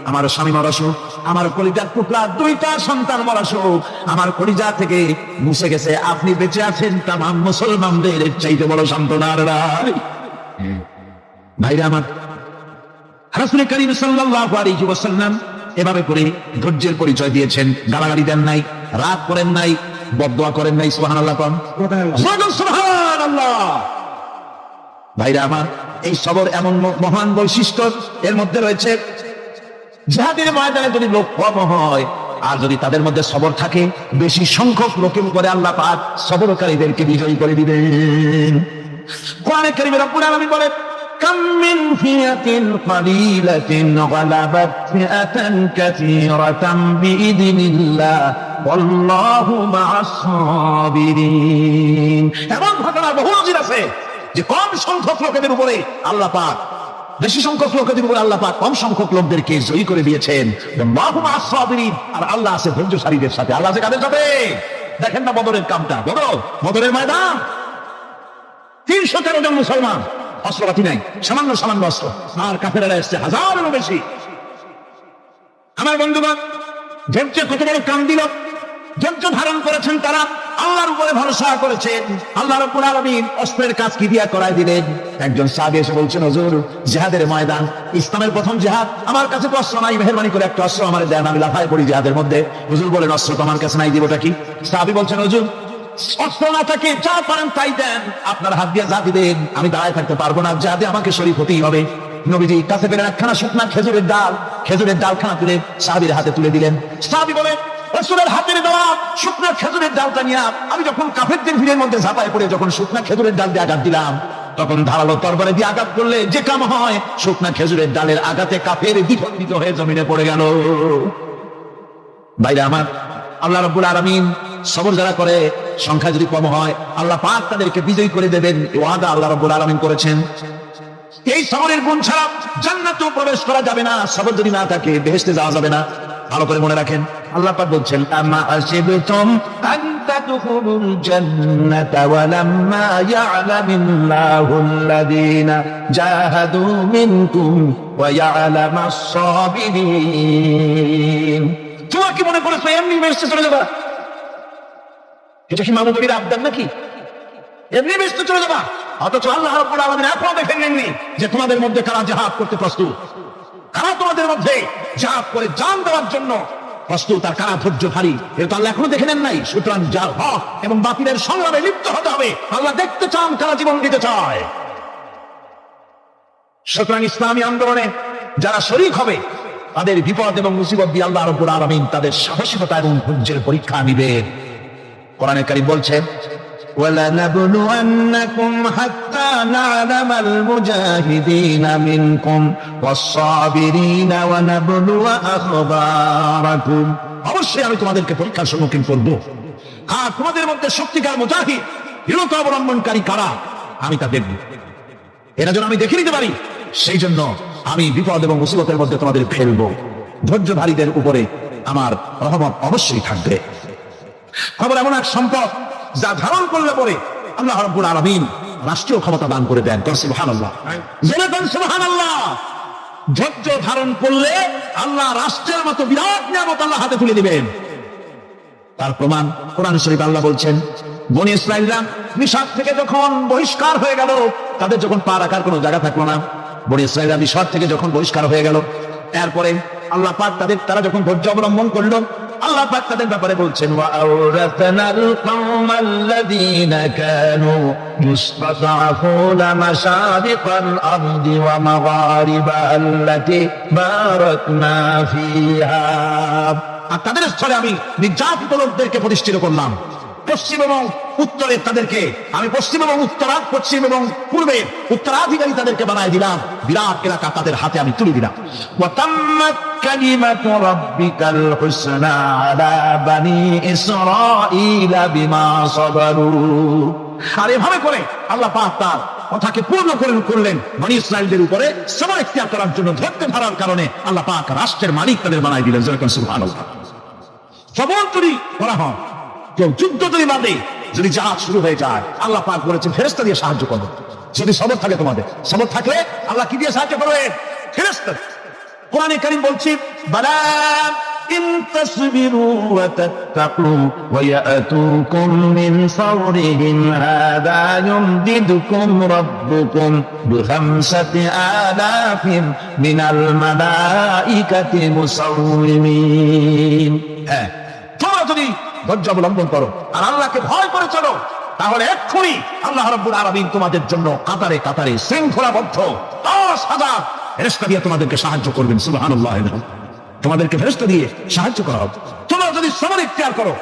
আমার স্বামী মরাশোক, আমার কলিজার টুকরা দুইটা সন্তান মরাশোক, আমার কলিজা থেকে মুছে গেছে, আপনি বেঁচে আছেন, তামাম মুসলমানদের চাইতে বড় সান্ত্বনা আর নাই। ভাইরা আমার, রাসূল করিম সাল্লাল্লাহু আলাইহি ওয়াসাল্লাম এভাবে করে ধৈর্যের পরিচয় দিয়েছেন। গালাগালি দেন নাই, রাগ করেন নাই, বদদোয়া করেন নাই। সুবহানাল্লাহ। সুবহানাল্লাহ। ভাইরা আমার, এই সবর এমন মহান বৈশিষ্ট্য, এর মধ্যে রয়েছে জিহাদের ময়দানে যদি লোক কম হয় আর যদি তাদের মধ্যে সবর থাকে, বেশি সংখ্যক লোকের উপরে আল্লাহ পাক সবরকারীদেরকে বিজয়ী করে দিবেন। কোরআনে কারীমে রব্বুল আলামিন বলেন, কাম মিন ফিয়াতিন কালিলাতিন গালাবাত ফিআতান কাসীরাতান বিইذনিল্লাহ ওয়াল্লাহু মা'আস সাবিরিন। এমন ঘটনা বহু নজির আছে যে কম সংখ্যক লোকেদের উপরে আল্লাহ পাক, বেশি সংখ্যক লোকেদের উপরে আল্লাহ পাক কম সংখ্যক লোকদেরকে জয়ী করে দিয়েছেন। আল্লাহু মা'আস সাবিরিন। আর আল্লাহ আছে ধৈর্যশালীদের সাথে। আল্লাহ আছে কাদের সাথে? দেখেন না বদরের কামটা, বদরের ময়দান, 313 জন মুসলমান, অস্ত্রপাতি নাই, সামান্য সামান্য অস্ত্র, আর কাফেররা এসছে হাজারেরও বেশি। আমার বন্ধুগণ, ধৈর্য কত বড় কাম দিল, ধৈর্য ধারণ করেছেন তারা, আল্লাহর উপরে ভরসা করেছেন। আল্লাহ রাব্বুল আলামিন অস্ত্রের কাজ কি দিয়া করায় দিলেন। একজন সাহাবী এসে বলছেন, হুজুর, জিহাদের ময়দান, ইসলামের প্রথম জিহাদ, আমার কাছে তো অস্ত্র নাই, মেহেরবানি করে একটা অস্ত্র আমার দেন, আমি লাফায় পড়ি জিহাদের মধ্যে। হুজুর বলেন, অস্ত্র তো আমার কাছে নাই, দিবটা কি? সাহাবী বলছেন, হুজুর, অস্ত্র না থাকে যা পারেন তাই দেন, আপনার হাত দিয়ে যা দিবেন, আমি দাঁড়ায় থাকতে পারবো না, জিহাদে আমাকে শরীক হতেই হবে। নবীজি কাছে পেলেন একখানা শুকনা খেজুরের ডালখানা তুলে সাহাবীর হাতে তুলে দিলেন। সাহাবী বলেন, রাসূলের হাতের দেওয়া শুকনা খেজুরের ডালটা নিয়ে আমি যখন কাফেরদের ভিড়ের মধ্যে ঝাঁপায় পড়ে যখন শুকনা খেজুরের ডাল দিয়ে আঘাত দিলাম, তখন ধারালো তরবারি দিয়ে আঘাত করলে যে কাম হয়, শুকনা খেজুরের ডালের আঘাতে কাফের দ্বিখণ্ডিত হয়ে জমিনে পড়ে গেল। ভাইরা আমার, আল্লাহ রাব্বুল আলামিন সবর যারা করে, সংখ্যা যদি কম হয়, আল্লাহ পাক তাদেরকে বিজয়ী করে দেবেন, এই ওয়াদা আল্লাহ রাব্বুল আলামিন করেছেন। এই সবরের গুণ ছাড়া জান্নাতেও প্রবেশ করা যাবে না, সবর যদি না থাকে বেহেশতে যাওয়া যাবে না। ভালো করে মনে রাখেন, আল্লাহ পাক বলছেন, আমা আসিবতুম আন তাদখুলুল জান্নাতা ওয়া লাম্মা ইয়া'লামিল্লাহুল্লাযীনা জাহাদু মিনকুম ওয়া ইয়া'লামাস সাবিরিন। তোমরা কি মনে করেছো এমনি বেহেশতে চলে যাবা? এটা কি মানবীর আবদার নাকি? এমনি বেহেশতে চলে যাবা? অথচ আল্লাহ রাব্বুল আলামিন এখনো দেখেন নেননি যে তোমাদের মধ্যে কারা জিহাদ করতে প্রস্তুত, কারা তোমাদের মধ্যে জিহাদ করে জান দেওয়ার জন্য প্রস্তুত, আর কারা ধৈর্যধারী, এটা আল্লাহ এখনো দেখে নেন নাই। সুতরাং যার হক এবং বাতিলের সংগ্রামে লিপ্ত হতে হবে। আল্লাহ দেখতে চান কারা জীবন দিতে চায়। সুতরাং ইসলামী আন্দোলনে যারা শরীক হবে, তাদের বিপদ এবং মুসিবত দিয়ে আল্লাহ রাব্বুল আলামিন তাদের সাহসিকতা এবং ধৈর্যের পরীক্ষা নিবেন। কোরআনে কারীম বলছেন, وَلَنَبْلُوَنَّكُمْ حَتَّى نَعْلَمَ الْمُجَاهِدِينَ مِنكُمْ وَالصَّابِرِينَ وَنَبْلُوَ أَخْبَارَكُمْ। অবশ্যই আমি তোমাদেরকে পরীক্ষার সম্মুখীন করব, আর তোমাদের মধ্যে সত্যিকার মুজাহিদ, দৃঢ়তা অবলম্বনকারী কারা, আমি তা দেখব। এরা যেন আমি দেখে নিতে পারি, সেই জন্য আমি বিপদ এবং মুসিবতের মধ্যে তোমাদের ফেলবো। ধৈর্যধারীদের উপরে আমার রহমত অবশ্যই থাকবে। খবর এমন এক সম্পদ যা ধারণ করলে পরে আল্লাহ রাব্বুল আলামিন রাষ্ট্রীয় ক্ষমতা দান করে দেন। সুবহানাল্লাহ, জেনে দেন সুবহানাল্লাহ। ধৈর্য ধারণ করলে আল্লাহ রাষ্ট্রের মতো বিরাট নিয়ামত আল্লাহ হাতে তুলে দিবেন। তার প্রমাণ কোরআন শরীফ আল্লাহ বলছেন, বনী ইসরাঈলরা মিশর থেকে যখন বহিষ্কার হয়ে গেল, তাদের যখন পা রাখার কোনো জায়গা থাকলো না, বনী ইসরাঈলরা মিশর থেকে যখন বহিষ্কার হয়ে গেল, এরপরে আল্লাহ পাক তারা যখন ধৈর্য অবলম্বন করলো, আল্লাহ পাক তাদের ব্যাপারে বলছেন, ওয়া আওরাসনাল কওমাল্লাযীনা কানু ইসতাদআফুনা মাশারিকাল আরদি ওয়া মাগারিবাহা আল্লাতী বারাকনা ফিহা। আর তাদের স্থলে আমি নির্যাতিত লোকদেরকে প্রতিষ্ঠিত করলাম। পশ্চিম এবং উত্তরে তাদেরকে আমি পশ্চিম এবং পশ্চিম এবং পূর্বে উত্তরাধিকারী তাদেরকে বানায় দিলাম। বিরাট এলাকা তাদের হাতে আমি তুলে দিলাম। ওয়া তাম্মাত কালিমাতু রাব্বিকাল হুসনা আলা বানি ইসরাঈলা বিমা সাবারু। আর এভাবে করে আল্লাহ পাক তার কথাকে পূর্ণ করলেন বনী ইসরাঈলদের উপরে সবর ইখতিয়ার করার জন্য। ধৈর্য ধারার কারণে আল্লাহ পাক রাষ্ট্রের মালিক তাদের বানায় দিলেন। সুবহানাল্লাহ। সবর যদি করা হয়, কেউ যুদ্ধ যদি বাঁধে, যদি জাহাজ শুরু হয়ে যায়, আল্লাহ পাক বলেছেন ফেরেশতা দিয়ে সাহায্য করবে। যদি সবর থাকে, তোমাদের সবর থাকলে আল্লাহ কি দিয়ে সাহায্য করবে? ফেরেশতা। কোরআনে কারীম বলছে, বালা ইন তাসবিরু ওয়া তাত্তাকু ওয়া ইয়াতুকুম মিন ফাওরিহিম হাদা ইউমদিদুকুম রাব্বুকুম বিখামসাতি আলাফিন মিনাল মালাইকাতি মুসাউমিমিন। হ্যাঁ, তোমরা যদি ধৈর্য অবলম্বন করো আর আল্লাহকে ভয় করে চলো, তাহলে এক্ষুনি আল্লাহ রাব্বুল আলামিন তোমাদের জন্য কাতারে কাতারে শৃঙ্খলাবদ্ধ 10,000 ফেরেশতা দিয়ে তোমাদেরকে সাহায্য করবেন। সুবহানাল্লাহ। তোমাদেরকে ফেরেশতা দিয়ে সাহায্য করা হবে। তোমরা যদি সবর ইখতিয়ার করো,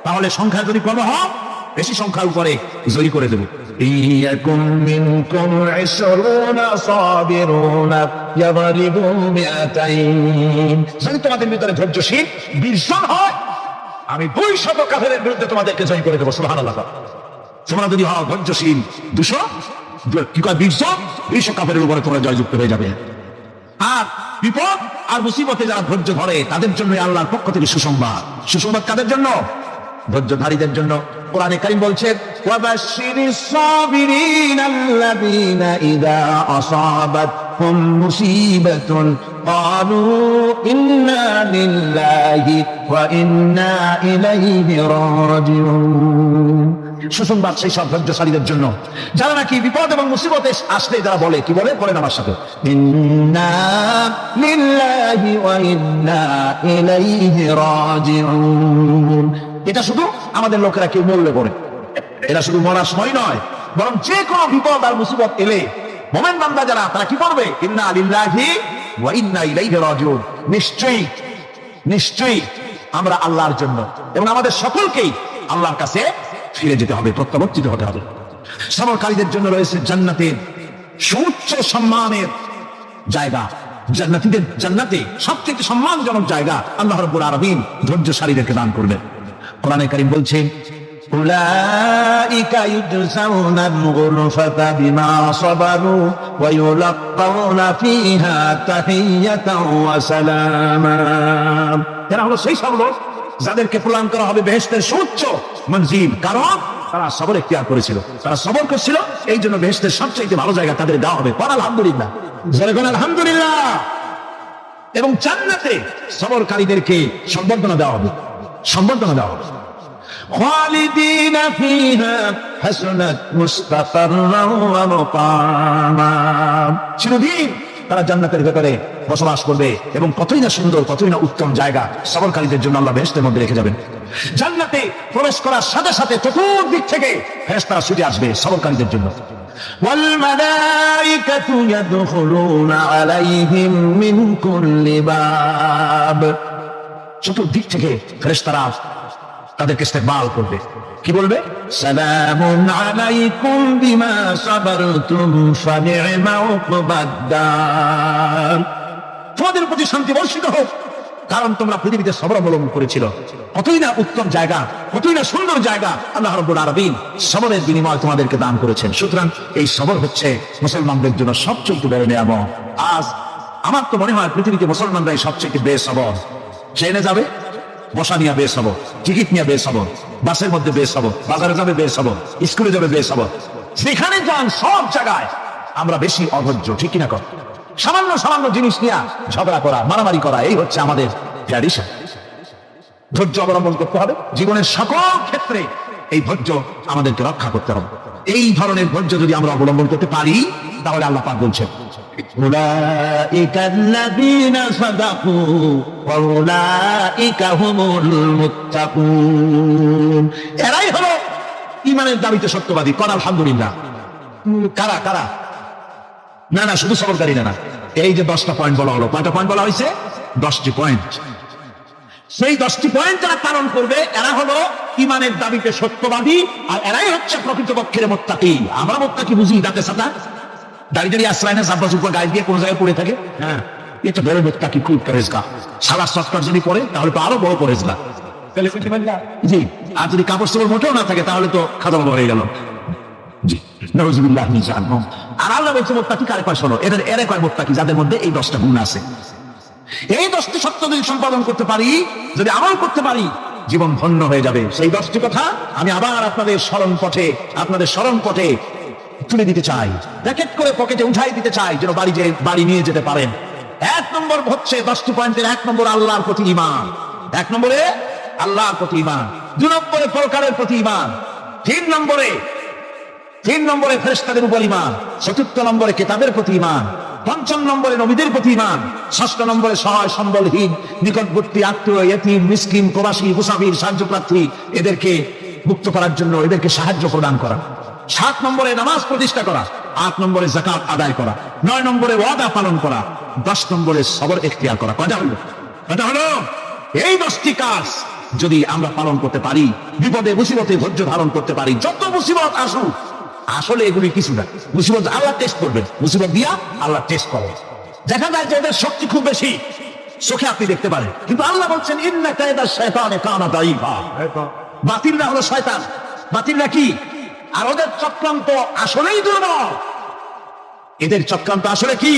তাহলে সংখ্যা যদি কম হয়, বেশি সংখ্যার উপরে জয়ী করে দেব। ইয়াকুম মিনকুম 20 সাবিরুনা ইয়াগলিবু মিআতাইন। যদি তোমাদের ভিতরে ধৈর্যশীল 20 জন হয়, আমি 200 কাফেরের বিরুদ্ধে তোমাদেরকে জয় করে দেবো। সুবহানাল্লাহ। তোমরা যদি হও ধৈর্যশীল 200 কাফেরের উপরে তোমরা জয়যুক্ত হয়ে যাবে। আর বিপদ আর মুসিবতে যারা ধৈর্য ধরে, তাদের জন্য আল্লাহর পক্ষ থেকে সুসংবাদ। সুসংবাদ কাদের জন্য? ধৈর্যধারীদের জন্য। কোরআনে কারীম বলছে, ওয়াবাশশিরিস সাবিরিনাল্লাযীনা ইযা আসাবাতহুম মুসিবাতুন ক্বালু ইন্না লিল্লাহি ওয়া ইন্না ইলাইহি রাজিউন। সুসংবাদ সেই সব ধৈর্যশালীদের জন্য যারা নাকি বিপদ এবং মুসিবতে আসলে যারা বলে, কি বলে? বলেন আমার সাথে, ইন্না লিল্লাহি ওয়া ইন্না ইলাইহি রাজিউন। এটা শুধু আমাদের লোকেরা কেউ মরলে পড়ে, এটা শুধু মরার সময় নয়, বরং যে কোনো বিপদ আর মুসিবত এলে মুমিন বান্দা যারা তারা কি করবে? ইন্না লিল্লাহি ওয়া ইন্না ইলাইহি রাজিউন। নিশ্চয়ই আমরা আল্লাহর জন্য এবং আমাদের সকলকেই আল্লাহর কাছে ফিরে যেতে হবে, প্রত্যাবর্তিত হতে হবে। সবরকারীদের জন্য রয়েছে জান্নাতের সুউচ্চ সম্মানের জায়গা। জান্নাতে সবচেয়ে সম্মানজনক জায়গা আল্লাহ রাব্বুল আলামিন ধৈর্যশালীদেরকে দান করবেন। কোরআনে কারীম বলছেন, উলাইকা ইউজজাউনাল গুরফাতা বিমা সাবারু ওয়া ইউলাক্কাউনা ফিহা তাহিয়াতাও ওয়া সালামা। এরা হলো সেই সব লোক যাদেরকে প্রদান করা হবে বেহেশতের সুউচ্চ মঞ্জিল, কারণ তারা সবর ইখতিয়ার করেছিল, তারা সবর করছিল, এই জন্য বেহেশতের সবচেয়ে ভালো জায়গা তাদের দেওয়া হবে। আলহামদুলিল্লাহ, আলহামদুলিল্লাহ। এবং জান্নাতে সবরকারীদেরকে সম্বর্ধনা দেওয়া হবে। খালিদিনা ফিহা হাসনাত মুস্তাকাররান ওয়া মুকামা। চিরদিন তারা জান্নাতের ভেতরে বসবাস করবে এবং কতই না সুন্দর, কতই না উত্তম জায়গা সবরকারীদের জন্য আল্লাহ বেহেশতের মধ্যে রেখে যাবেন। জান্নাতে প্রবেশ করার সাথে সাথে চতুর্দিক থেকে ফেরেশতারা ছুটে আসবে সবরকারীদের জন্য। ওয়াল মালাইকাতু ইয়াদখুলুনা আলাইহিম মিন কুল্লি বাব। চতুর্দিক থেকে ফেরেশতারা তাদেরকে ইস্তেকবাল করবে। কি বলবে? সালামুন আলাইকুম বিমা সাবারতুম ফানি'মা উকবাদ-দার। তোমাদের প্রতি শান্তি বর্ষিত হোক, কারণ তোমরা পৃথিবীতে সবর অবলম্বন করেছিল। কতই না উত্তম জায়গা, কতই না সুন্দর জায়গা আল্লাহ রাব্বুল আলামিন সবরের বিনিময় তোমাদেরকে দান করেছেন। সুতরাং এই সবর হচ্ছে মুসলমানদের জন্য সবচেয়ে বড় নিয়ামত। আজ আমার তো মনে হয় পৃথিবীতে মুসলমানরাই সবচেয়ে বেসবর। ট্রেনে যাবে, বসা নিয়ে বেসবর, টিকিট নিয়ে বেসবর, বাসের মধ্যে বেসবর, বাজারে যাবে বেসবর, স্কুলে যাবে বেসবর, যেখানে যান সব জায়গায় আমরা বেশি অধৈর্য। ঠিক কিনা কর? সামান্য জিনিস নিয়ে ঝগড়া করা, মারামারি করা, এই হচ্ছে আমাদের ট্র্যাডিশন। ধৈর্য অবলম্বন করতে হবে জীবনের সকল ক্ষেত্রে। এই ধৈর্য আমাদেরকে রক্ষা করতে হবে। এই ধরনের ধৈর্য যদি আমরা অবলম্বন করতে পারি, তাহলে আল্লাহ পাক বলছেন, উলাইকাল্লাযীনা সাদাকু ওয়া উলাইকা হুমুল মুত্তাকুন। এরাই হলো ঈমানের দাবিতে সত্যবাদী। কর আলহামদুলিল্লাহ। কারা? না, শুধু সবরকারী না। এই যে 10টা পয়েন্ট বলা হলো, কয়টা পয়েন্ট বলা হয়েছে? 10টি পয়েন্ট। সেই 10টি পয়েন্ট যারা পালন করবে, এরা হলো ঈমানের দাবিতে সত্যবাদী, আর এরাই হচ্ছে প্রকৃতপক্ষের মুত্তাকি। আমরা মুত্তাকি বুঝি দাঁতে সাদা, দাড়ি আশ্রয় না, সাব্বাস উপর গায়ে দিয়ে কোনো জায়গায় পড়ে থাকে। হ্যাঁ, এটা বড় মুত্তাকি, খুব পরেজগা। সারা সৎকার যদি পড়ে তাহলে তো আরো বড় পরেজগা। জি, আর যদি কাপড় চোপড় মোটেও না থাকে তাহলে তো খাদা বাবা হয়ে গেল। জি, নাউযুবিল্লাহ মিন জাহান্নাম। আর আল্লাহ বলছে মুত্তাকি কারে কয়? শোনো, এরা কয় মুত্তাকি যাদের মধ্যে এই 10টা গুণ আছে। এই 10টি সত্য যদি সম্পাদন করতে পারি, যদি আমল করতে পারি, জীবন ধন্য হয়ে যাবে। সেই 10টি কথা আমি আবার আপনাদের স্মরণ পথে তুলে দিতে চাই, প্যাকেট করে পকেটে উঠাই দিতে চাই, যেন বাড়ি নিয়ে যেতে পারেন। 1 নম্বর হচ্ছে 10টি পয়েন্টের 1 নম্বর আল্লাহর প্রতি ঈমান। 1 নম্বরে আল্লাহর প্রতি ঈমান, 2 নম্বরে পরকালের প্রতি ঈমান, 3 নম্বরে ফেরেশতাদের উপর ঈমান, 4 নম্বরে কিতাবের প্রতি ঈমান, 5 নম্বরে নবীদের প্রতি ঈমান, 6 নম্বরে সহায় সম্বলহীন, নিকটবর্তী আত্মীয়, ইয়তীম, মিসকিন, প্রবাসী, মুসাফির, সাহায্যপ্রার্থী, এদেরকে মুক্ত করার জন্য এদেরকে সাহায্য প্রদান করা, 7 নম্বরে নামাজ প্রতিষ্ঠা করা, 8 নম্বরে যাকাত আদায় করা, 9 নম্বরে ওয়াদা পালন করা, 10 নম্বরে সবর ইখতিয়ার করা। কয়টা হলো? এই 10টি কাজ যদি আমরা পালন করতে পারি, বিপদে মুসিবতে ধৈর্য ধারণ করতে পারি, যত মুসিবত আসুক, আসলে এগুলি কিছু না। মুসিবত আল্লাহ টেস্ট করবেন, মুসিবত দিয়া আল্লাহ টেস্ট করে। দেখা যায় যে এদের শক্তি খুব বেশি, চোখে আপনি দেখতে পারেন, কিন্তু আল্লাহ বলছেন ইন্না কায়দা শাইতানে কানা দাঈফা। বাতিলরা হলো শয়তান। বাতিলরা কি? আর ওদের চক্রান্ত আসলেই দুর্বল। এদের চক্রান্ত আসলে কি?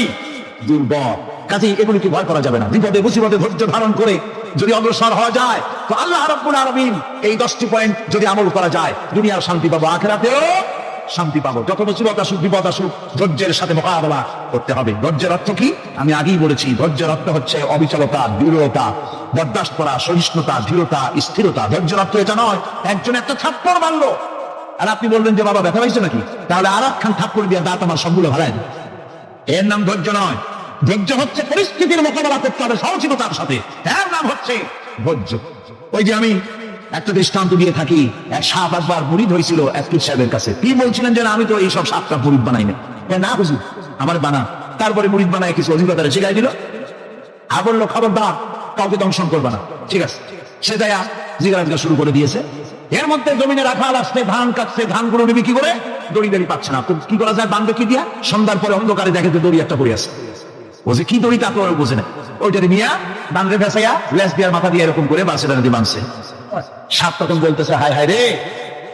দুর্বল। কাজেই এগুলিকে ভয় করা যাবে না। বিপদে মুসিবতে ধৈর্য ধারণ করে যদি অগ্রসর হওয়া যায়, তো আল্লাহ রাব্বুল আলামিন এই 10টি পয়েন্ট যদি আমল করা যায়, দুনিয়ার শান্তি পাবো, আখিরাতেও শান্তি পাবো। যত মুসিবত আসুক, বিপদ আসুক, ধৈর্যের সাথে মোকাবেলা করতে হবে। ধৈর্যের অর্থ কি? আমি আগেই বলেছি, ধৈর্যের অর্থ হচ্ছে অবিচলতা, দৃঢ়তা, বরদাস্ত করা, সহিষ্ণুতা, দৃঢ়তা, স্থিরতা। ধৈর্যের অর্থ এটা নয় একজন একটা থাপ্পড় মারলো আর আপনি বললেন যে বাবা ব্যথা পাইছে নাকি, তাহলে আর একখান থাপ্পড় দিয়ে দাঁত আমার সবগুলো ভাড়ায় দেবে। এর নাম ধৈর্য নয়। ধৈর্য হচ্ছে পরিস্থিতির মোকাবেলা করতে হবে সহজতার সাথে। এর নাম হচ্ছে ধৈর্য। ওই যে আমি একটা দৃষ্টান্ত দিয়ে থাকি, এক সাপ একবার মুরিদ হয়েছিল এক পীর সাহেবের কাছে। কি বলছিলেন যে আমি তো এইসব সাপটা মুরিদ বানাই না। বুঝি আমার বানা। তারপরে মুরিদ বানায় কিছু অধিকতারে শিখাই দিল, আর বললো খবরদার কাউকে দংশন করবে না। ঠিক আছে, সে যায়া জিজ্ঞাসা শুরু করে দিয়েছে। এর মধ্যে জমিনে রাখাল আসছে, ধান কাটছে, ধানগুলো নিবি কি করে, দড়ি দাড়ি পাচ্ছে না। তো কি করা যায়, বান্ধবে কি দিয়া? সন্ধ্যার পরে অন্ধকারে দেখে যে দড়ি একটা পড়ে আছে। ও যে কি দড়ি তা তো বোঝে না, ওইটা নিয়ে বান্ধবে ভেসাইয়া লেস দিয়ার মাথা দিয়ে এরকম করে বাসে দিয়ে বাঁধছে। সাপ তখন বলতেছে, হায় হায় রে,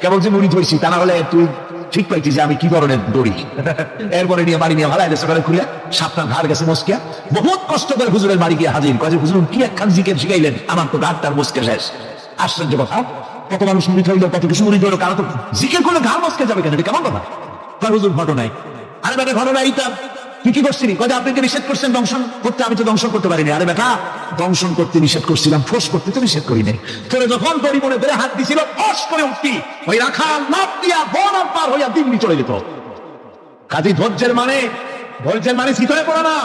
কেবল যে মুড়ি ধরছি, তা না হলে তুই ঠিক পাইছি যে আমি কি ধরনের দড়ি। এরপরে নিয়ে বাড়ি নিয়ে ভালো সকালে খুলে সাপটার ঘাড় গেছে মস্কিয়া। বহুত কষ্ট করে হুজুরের বাড়ি গিয়ে হাজির কাজে, হুজুর কি একখান জিকের শিখাইলেন, আমার তো ঘাড়টার মস্কে শেষ। আশ্চর্য কথা, কত মানুষ মুড়ি ধরলো, কত কিছু মুড়ি ধরলো, কারণ তো জিকের করলে ঘাড় মস্কে যাবে কেন, এটা কেমন কথা? হুজুর ঘটনায়, আরে বেটা ঘটনা এইটা তুই কি করছিলি? কথা আপনাকে নিষেধ করছেন দংশন করতে, আমি তো দংশন করতে পারিনি। আরে বেটা দংশন করতে নিষেধ করছিলাম, ফোঁস করতে তো নিষেধ করি নাই। তোরে যখন তোর মনে ধরে হাত দিছিল, ফোঁস করে উঠতি, ওই রাখাল লাফ দিয়া বন পার হইয়া দিল্লি চলে যেত। কাজী ধৈর্যের মানে শীতলে পড়ে না।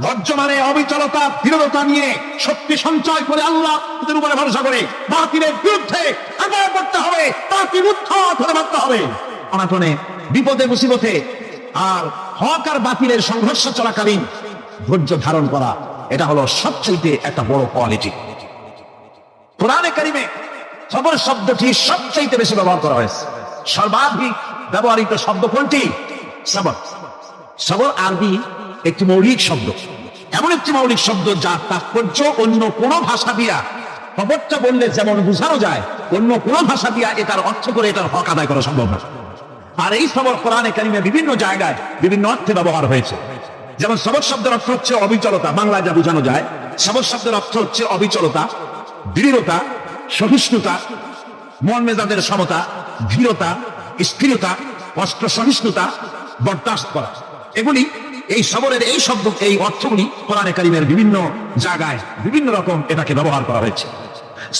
ধৈর্য মানে অবিচলতা, দৃঢ়তা নিয়ে শক্তি সঞ্চয় করে আল্লাহর উপরে ভরসা করে বাতিলের বিরুদ্ধে আদায় করতে হবে, বাতিল উৎখাত ধরে মারতে হবে। অনাটনে, বিপদে, মুসিবতে আর হক আর বাতিলের সংঘর্ষ চলাকালীন ধৈর্য ধারণ করা, এটা হলো সবচেয়ে একটা বড় কোয়ালিটি। কোরআনে কারিমে সবর শব্দটি সবচেয়ে বেশি ব্যবহার করা হয়েছে। সর্বাধিক ব্যবহৃত শব্দ কোনটি? সবর। সবর আরবি একটি মৌলিক শব্দ, এমন একটি মৌলিক শব্দ যার তাৎপর্য অন্য কোন ভাষা দিয়া খবরটা বললে যেমন বোঝানো যায়, অন্য কোন ভাষা দিয়া এটার অর্থ করে এটার হক আদায় করা সম্ভব না। আর এই সবর কোরআনে কারিমে বিভিন্ন জায়গায় বিভিন্ন অর্থে ব্যবহার হয়েছে। যেমন সবর শব্দের অর্থ হচ্ছে অবিচলতা, বাংলায় যা বোঝানো যায়। সবর শব্দের অর্থ হচ্ছে অবিচলতা, দৃঢ়তা, সহিষ্ণুতা, মন মেজাজের সমতা, ধীরতা, স্থিরতা, কষ্ট সহিষ্ণুতা, বরদাস্ত করা। এগুলি এই সবরের এই শব্দ, এই অর্থগুলি কোরআনে কারিমের বিভিন্ন জায়গায় বিভিন্ন রকম এটাকে ব্যবহার করা হয়েছে।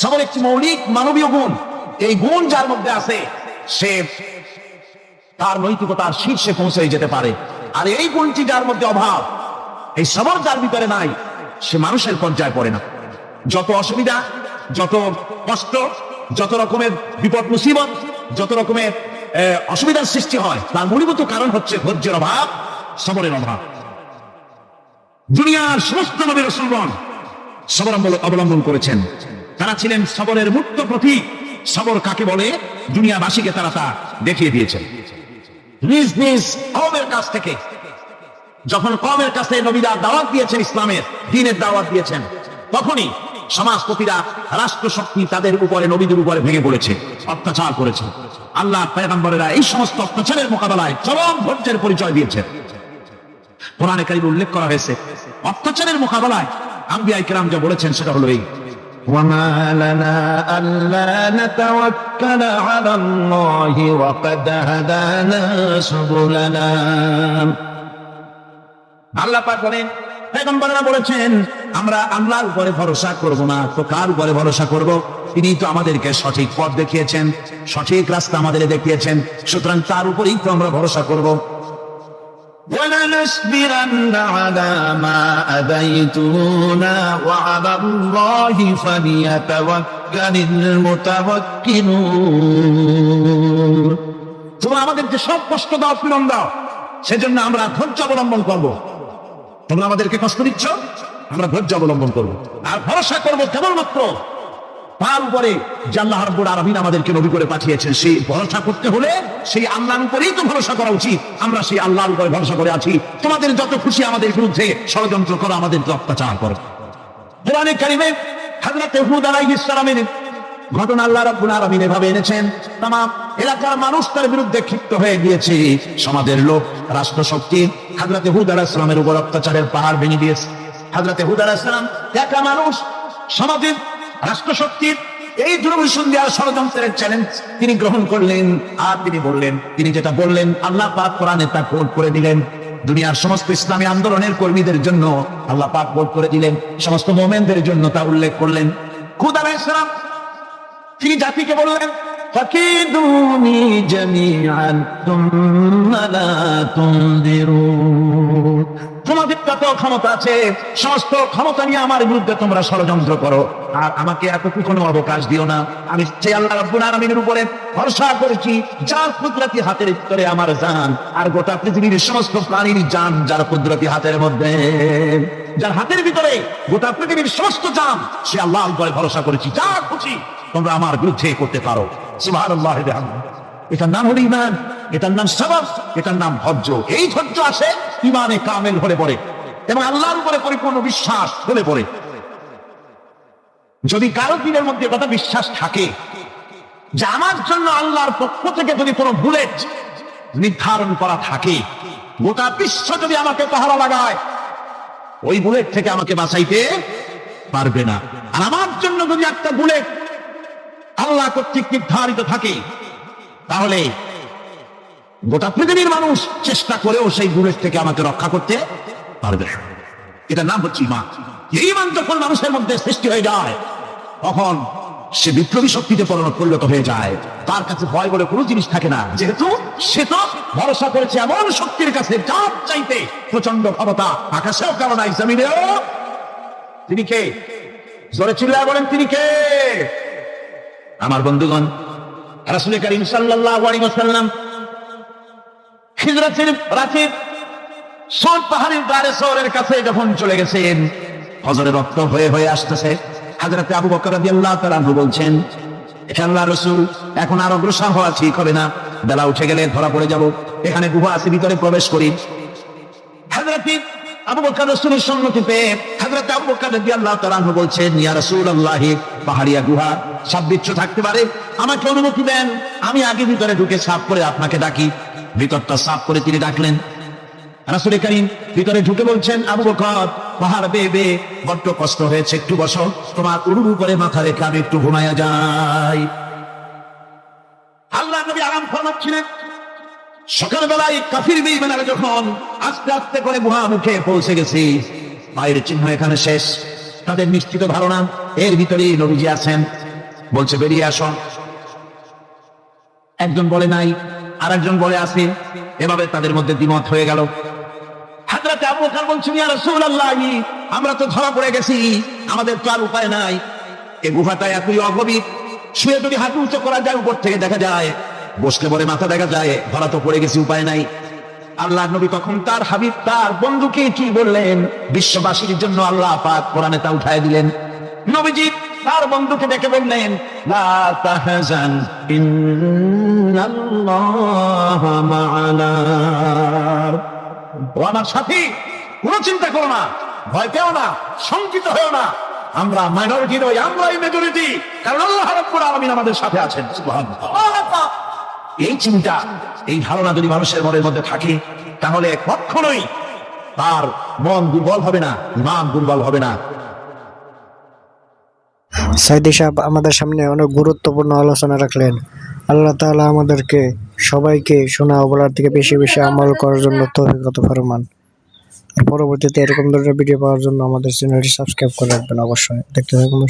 সবর একটি মৌলিক মানবীয় গুণ। এই গুণ যার মধ্যে আছে সে তার নৈতিকতার শীর্ষে পৌঁছে যেতে পারে। আর এই গুণটি যার মধ্যে অভাব, এই সবর যার ভিতরে নাই, সে মানুষের পর্যায়ে পড়ে না। যত অসুবিধা, যত কষ্ট, যত রকমের বিপদ মুসিবত, যত রকমের অসুবিধার সৃষ্টি হয়, তার মূলভূত কারণ হচ্ছে ধৈর্যের অভাব, সবরের অভাব। দুনিয়ার সমস্ত নবী রাসূলগণ সবর অবলম্বন করেছেন। তারা ছিলেন সবরের মূর্ত প্রতীক। সবর কাকে বলে দুনিয়াবাসীকে তারা তা দেখিয়ে দিয়েছেন। নিজ নিজ কওমের কাছ থেকে, যখন কওমের কাছে নবীরা দাওয়াত দিয়েছেন, ইসলামের দ্বীনের দাওয়াত দিয়েছেন, তখনই সমাজপতিরা, রাষ্ট্রশক্তি তাদের উপরে, নবীদের উপরে ভেঙে পড়েছে, অত্যাচার করেছে। আল্লাহ পয়গম্বরেরা এই সমস্ত অত্যাচারের মোকাবেলায় চরম ধৈর্যের পরিচয় দিয়েছেন। কোরআনে কারিমে উল্লেখ করা হয়েছে অত্যাচারের মোকাবেলায় আম্বিয়া কিরাম যা বলেছেন সেটা হলো এই, وما لنا ألا نتوكل على الله وقد هدانا سبلنا। আল্লাহ পাক বলেন, পয়গম্বররা বলেছেন আমরা আল্লাহর উপরে ভরসা করব না তো কার উপরে ভরসা করব? তিনি তো আমাদেরকে সঠিক পথ দেখিয়েছেন, সঠিক রাস্তা আমাদের দেখিয়েছেন, সুতরাং তার উপরেই তো আমরা ভরসা করব। ولنصبرن على ما أذيتمونا وعلى الله فليتوكل المتوكلون। তোমরা আমাদেরকে সব কষ্ট দাও, পীড়ন দাও, সেজন্য আমরা ধৈর্য অবলম্বন করব। তোমরা আমাদেরকে কষ্ট দিচ্ছ, আমরা ধৈর্য অবলম্বন করব আর ভরসা করব কেবলমাত্র তার উপরে যে আল্লাহ রাব্বুল আলামিন আমাদেরকে নবী করে পাঠিয়েছেন। সেই ভরসা করতে হলে সেই আল্লাহর উপরেই তো ভরসা করা উচিত। আমরা সেই আল্লাহর উপরে ভরসা করে আছি। তোমাদের যত খুশি আমাদের বিরুদ্ধে ষড়যন্ত্র করো, আমাদেরকে অত্যাচার করো। কোরআনে কারিমে হযরত হুদ আলাইহিস সালামের ঘটনা আল্লাহ রাব্বুল আলামিন এভাবে এনেছেন। তাম এলাকার মানুষ তার বিরুদ্ধে ক্ষিপ্ত হয়ে গিয়েছে। সমাজের লোক, রাষ্ট্রশক্তি হযরত হুদ আলাইহিস সালামের উপর অত্যাচারের পাহাড় ভেঙে দিয়েছে। হযরত হুদ আলাইহিস সালাম একা মানুষ, সমাজের রাষ্ট্রশক্তির এই দুর্বিষণ দেওয়ার ষড়যন্ত্রের চ্যালেঞ্জ তিনি গ্রহণ করলেন। আর তিনি বললেন, তিনি যেটা বললেন আল্লাহ পাক কোরআনে তা কোট করে দিলেন। দুনিয়ার সমস্ত ইসলামী আন্দোলনের কর্মীদের জন্য আল্লাহ পাক কোট করে দিলেন, সমস্ত মুমিনদের জন্য তা উল্লেখ করলেন। হুদ আলাইহিস সালাম তিনি জাতিকে বললেন, فكيدوني جميعا ثم لا تنذرون। তোমাদের যত ক্ষমতা আছে সমস্ত ক্ষমতা নিয়ে আমার বিরুদ্ধে তোমরা ষড়যন্ত্র করো, আর আমাকে এতটুকুনো অবকাশ দিও না। আমি সেই আল্লাহ রাব্বুল আলামিনের উপরে ভরসা করেছি, যার কুদরতি হাতের ভিতরে আমার জান, আর গোটা পৃথিবীর সমস্ত প্রাণীর জান যার কুদরতি হাতের মধ্যে, যার হাতের ভিতরে গোটা পৃথিবীর সমস্ত জান, সে আল্লাহর উপরে ভরসা করেছি। যা খুশি তোমরা আমার বিরুদ্ধে করতে পারো। সুবহানাল্লাহ। এটার নাম হলো ঈমান, এটার নাম সাবর, এটার নাম ধৈর্য। এই ধৈর্য আসে ঈমানে কামেল হলে পড়ে এবং আল্লাহর উপরে পরিপূর্ণ বিশ্বাস হলে পড়ে। যদি কারো দিনের মধ্যে কথা বিশ্বাস থাকে যে আমার জন্য আল্লাহর পক্ষ থেকে যদি কোনো বুলেট নির্ধারণ করা থাকে, গোটা বিশ্ব যদি আমাকে পাহারা লাগায়, ওই বুলেট থেকে আমাকে বাঁচাইতে পারবে না। আর আমার জন্য যদি একটা বুলেট আল্লাহ কর্তৃক নির্ধারিত থাকে, তাহলে গোটা পৃথিবীর মানুষ চেষ্টা করেও সেই বুলেট থেকে আমাকে রক্ষা করতে পারবে না। এটার নাম হচ্ছে ঈমান। এই ঈমান যখন মানুষের মধ্যে সৃষ্টি হয়ে যায়, তখন সে বিপ্লবী শক্তিতে পরিণত হয়ে যায়। তার কাছে ভয় বলে কোনো জিনিস থাকে না, যেহেতু সে তো ভরসা করেছে এমন শক্তির কাছে যার চাইতে প্রচন্ড ক্ষমতা আকাশেও কারো নাই, জমিনেও। তিনি কে? জোরে চিল্লায় বলেন, তিনি কে? আমার বন্ধুগণ, রাসূল করিম সাল্লাল্লাহু আলাইহি ওয়াসাল্লাম হিজরতের রাতে সওদ পাহাড়ের দ্বারে শহরের কাছে যখন চলে গেছেন, ফজরের রক্ত হয়ে হয়ে আসতেছে। হযরত আবু বকর রাদিয়াল্লাহু তাআলা বলছেন, আল্লাহর রাসূল, এখন আর অগ্রসর হওয়া ঠিক হবে না, বেলা উঠে গেলে ধরা পড়ে যাব। এখানে গুহা আছে, ভিতরে প্রবেশ করি। হযরত আবু বকর রাসূলের সম্মতি পেয়ে হযরত আবু বকর রাদিয়াল্লাহু তাআলা বলছেন, ইয়া রাসূলুল্লাহ, পাহাড়িয়া গুহা, সাপ বিচ্ছু থাকতে পারে, আমাকে অনুমতি দেন, আমি আগে ভিতরে ঢুকে সাফ করে আপনাকে ডাকি। ভিতরটা সাফ করে তিনি ডাকলেন। রাসূল করিম ভিতরে ঢুকে বলছেন, আবু বকর, পাহাড় বেয়ে বেয়ে বড্ড কষ্ট হয়েছে, একটু বসো, তোমার উরুর উপরে মাথা রেখে আমি একটু ঘুমায়া যাই। আল্লাহ নবী আরাম ফরমাচ্ছিলেন। সকালবেলায় কাফির বেঈমানরা যখন আস্তে আস্তে করে গুহা মুখে পৌঁছে গেছি, পায়ের চিহ্ন এখানে শেষ, তাদের নিশ্চিত ধারণা এর ভিতরেই নবীজি আছেন। বলছে, বেরিয়ে আসো। একজন বলে নাই, আর একজন বলে আছে, এভাবে তাদের মধ্যে দ্বিমত হয়ে গেল। হযরত আবু বকর বলছেন, ইয়া রাসূলুল্লাহ, আমরা তো ধরা পড়ে গেছি, আমাদের তো আর উপায় নাই। এই গুহাটা এতই অগভীর, শুয়ে যদি হাঁটু উঁচু করা যায় উপর থেকে দেখা যায়, বসলে পরে মাথা দেখা যায়, ধরা তো পড়ে গেছি, উপায় নাই। আল্লাহ নবী তখন তার হাবিব, তার বন্ধুকে কি বললেন? বিশ্ববাসীর জন্য আল্লাহ পাক কোরআনে তা উঠায় দিলেন। নবীজি তার বন্ধুকে ডেকে বললেন, লা তাহজান ইন্নাল্লাহা মা'ানা। ও আমার সাথী, কোনো চিন্তা করো না, ভয় পেও না, শঙ্কিত হয়েও না, আমরা মাইনরিটি নই, আমরাই মেজরিটি, কারণ আল্লাহ রাব্বুল আলামিন আমাদের সাথে আছেন। সুবহানাল্লাহ। এই চিন্তা, এই ধারণা যদি মানুষের মনের মধ্যে থাকে, তাহলে কখনোই তার মন দুর্বল হবে না, ঈমান দুর্বল হবে না। সাইদি সাহেব আমাদের সামনে অনেক গুরুত্বপূর্ণ আলোচনা রাখলেন। আল্লাহ তাআলা আমাদেরকে সবাইকে শোনা ও বলার থেকে বেশি বেশি আমল করার জন্য তৌফিক দান ফরমান। আর পরবর্তীতে এরকম ধরনের ভিডিও পাওয়ার জন্য আমাদের চ্যানেলটি সাবস্ক্রাইব করে রাখবেন অবশ্যই। দেখতে থাকুন।